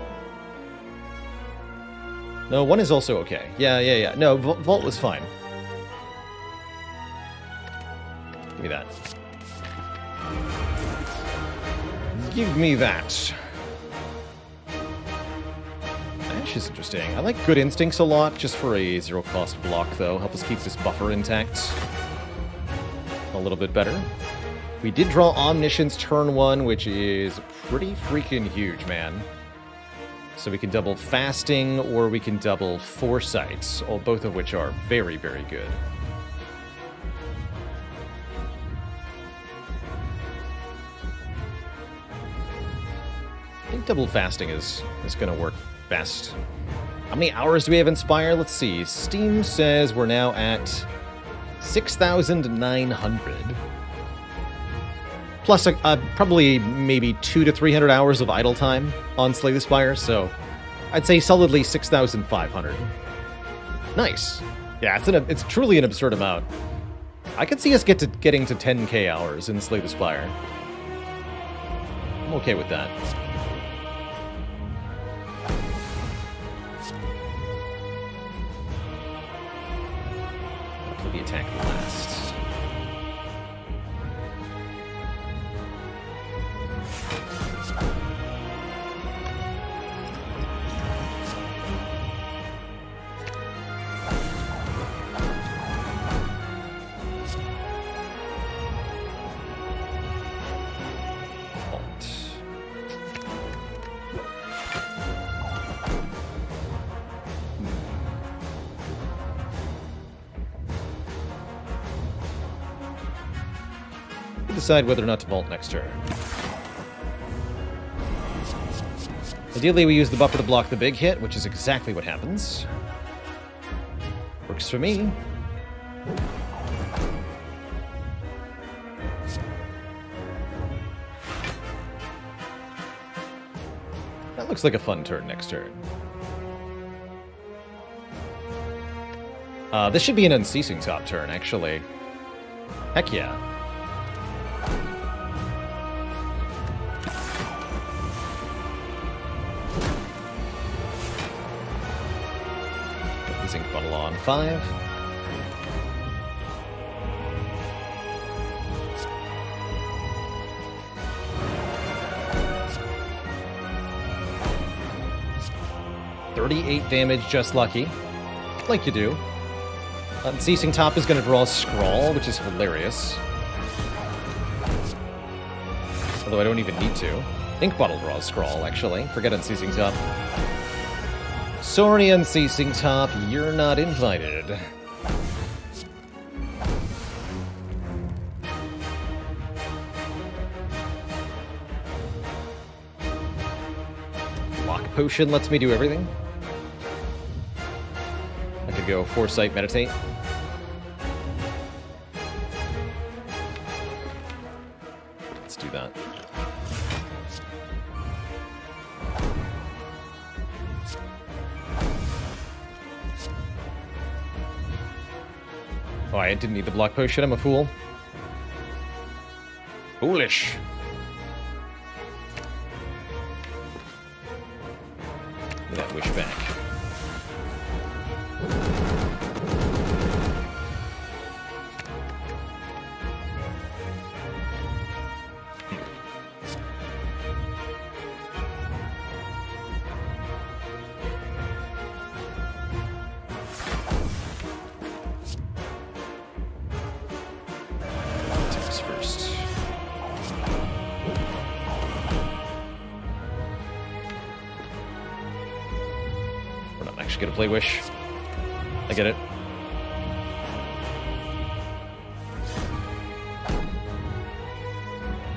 [SPEAKER 1] No, 1 is also okay. Yeah. No, Vault was fine. Give me that. Give me that. Ash is interesting. I like Good Instincts a lot, just for a zero-cost block, though. Help us keep this buffer intact a little bit better. We did draw Omniscience turn 1, which is pretty freaking huge, man. So we can double Fasting, or we can double Foresight, both of which are very, very good. I think double Fasting is going to work best. How many hours do we have in Spire? Let's see. Steam says we're now at 6,900. Plus probably maybe 200 to 300 hours of idle time on Slay the Spire, so I'd say solidly 6,500. Nice. Yeah, it's truly an absurd amount. I could see us getting to 10k hours in Slay the Spire. I'm okay with that. I'll put the attack last. We'll decide whether or not to vault next turn. Ideally, we use the buffer to block the big hit, which is exactly what happens. Works for me. That looks like a fun turn next turn. This should be an unceasing top turn, actually. Heck yeah. Get the zinc bottle on 5. $38 damage, just lucky. Like you do. Unceasing Top is going to draw a Scrawl, which is hilarious. Although I don't even need to. Ink Bottle draws Scrawl, actually. Forget Unceasing Top. Sorry, Unceasing Top, you're not invited. Lock Potion lets me do everything. I could go Foresight, Meditate. Let's do that. Oh, I didn't need the block potion. I'm a fool. Foolish. Give me that wish back. Gonna play Wish. I get it.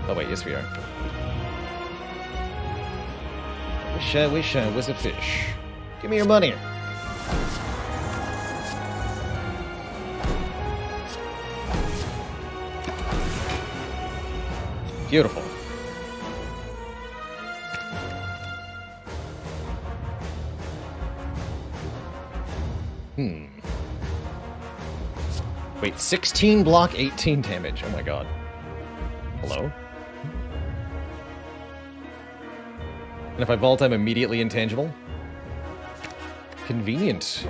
[SPEAKER 1] Oh wait, yes we are. Wish I was a fish. Give me your money. Beautiful. Wait, 16 block, 18 damage. Oh my god. Hello? And if I vault, I'm immediately intangible? Convenient.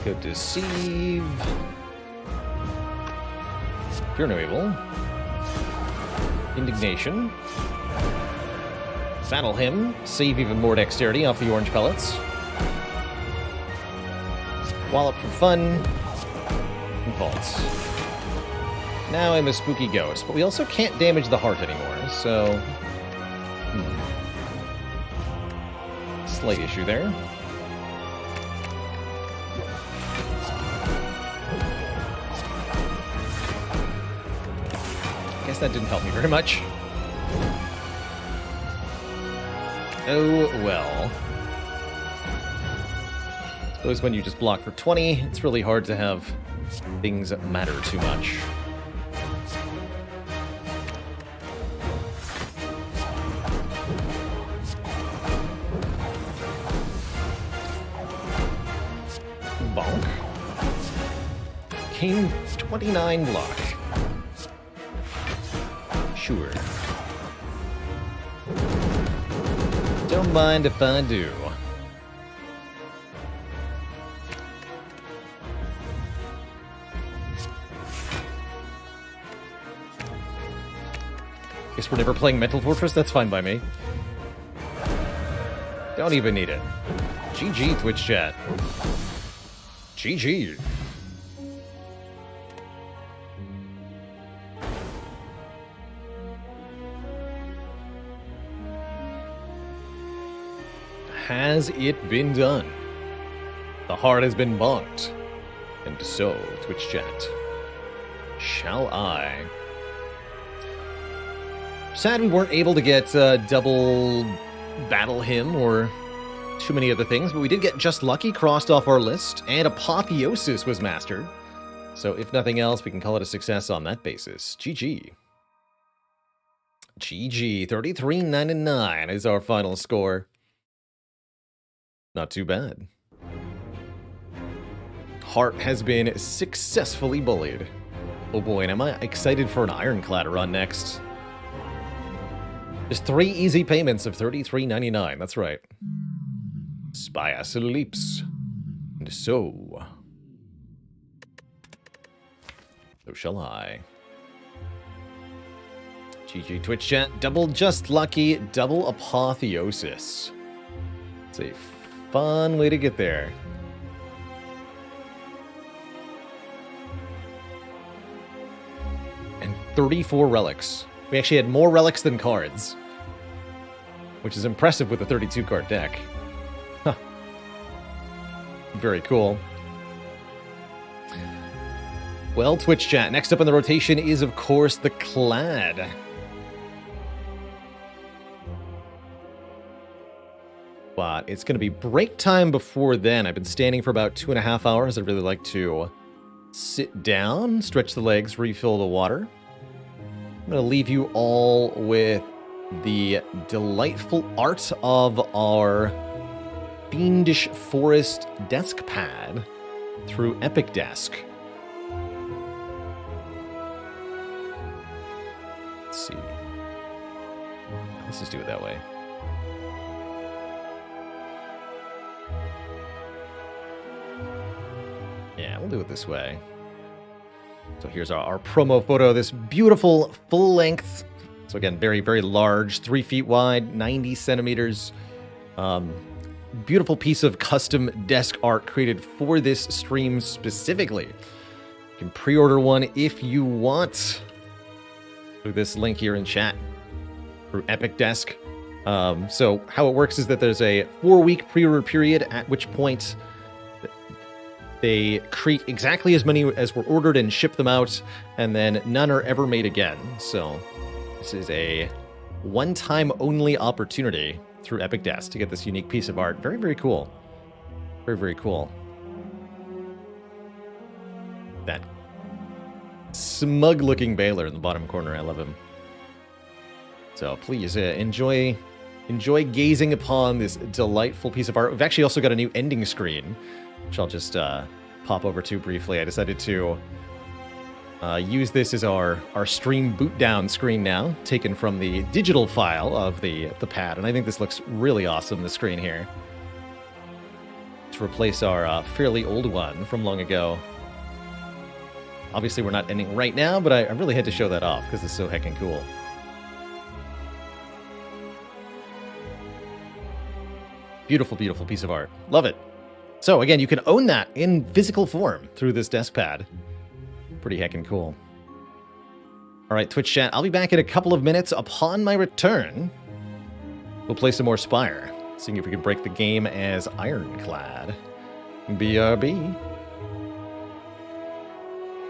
[SPEAKER 1] Go Deceive. Fear no evil. Indignation. Battle him. Save even more dexterity off the orange pellets. Wallop for fun. And vaults. Now I'm a spooky ghost, but we also can't damage the heart anymore, so... Slight issue there. That didn't help me very much. Oh, well. I suppose when you just block for 20, it's really hard to have things that matter too much. Bonk. King 29 block. Sure. Don't mind if I do. Guess we're never playing Mental Fortress? That's fine by me. Don't even need it. GG, Twitch chat. GG. has it been done? The heart has been bonked. And so, Twitch chat, shall I? Sad we weren't able to get double battle him or too many other things, but we did get Just Lucky crossed off our list, and Apotheosis was mastered. So if nothing else, we can call it a success on that basis. GG. GG, 33.99 is our final score. Not too bad. Heart has been successfully bullied. Oh boy, and am I excited for an Ironclad run next. Just 3 easy payments of $33.99, that's right. Spire sleeps. And so shall I. GG Twitch chat, double Just Lucky, double Apotheosis. It's a fun way to get there. And 34 relics. We actually had more relics than cards, which is impressive with a 32 card deck. Huh. Very cool. Well, Twitch chat, next up in the rotation is, of course, the Clad. But it's going to be break time before then. I've been standing for about 2.5 hours. I'd really like to sit down, stretch the legs, refill the water. I'm going to leave you all with the delightful art of our Fiendish Forest desk pad through Epic Desk. Let's see. Let's just do it that way. Yeah, we'll do it this way. So here's our promo photo, this beautiful full-length, so again, very, very large, 3 feet wide, 90 centimeters. Beautiful piece of custom desk art created for this stream specifically. You can pre-order one if you want through this link here in chat through Epic Desk. So how it works is that there's a 4-week pre-order period, at which point they create exactly as many as were ordered and ship them out, and then none are ever made again. So this is a one-time only opportunity through Epic Desk to get this unique piece of art. Very, very cool. Very, very cool. That smug-looking Baylor in the bottom corner, I love him. So please enjoy gazing upon this delightful piece of art. We've actually also got a new ending screen, which I'll just pop over to briefly. I decided to use this as our stream boot down screen now, taken from the digital file of the pad, and I think this looks really awesome, the screen here, to replace our fairly old one from long ago. Obviously, we're not ending right now, but I really had to show that off because it's so heckin' cool. Beautiful, beautiful piece of art. Love it. So again, you can own that in physical form through this desk pad. Pretty heckin' cool. All right, Twitch chat, I'll be back in a couple of minutes. Upon my return, we'll play some more Spire, seeing if we can break the game as Ironclad. BRB.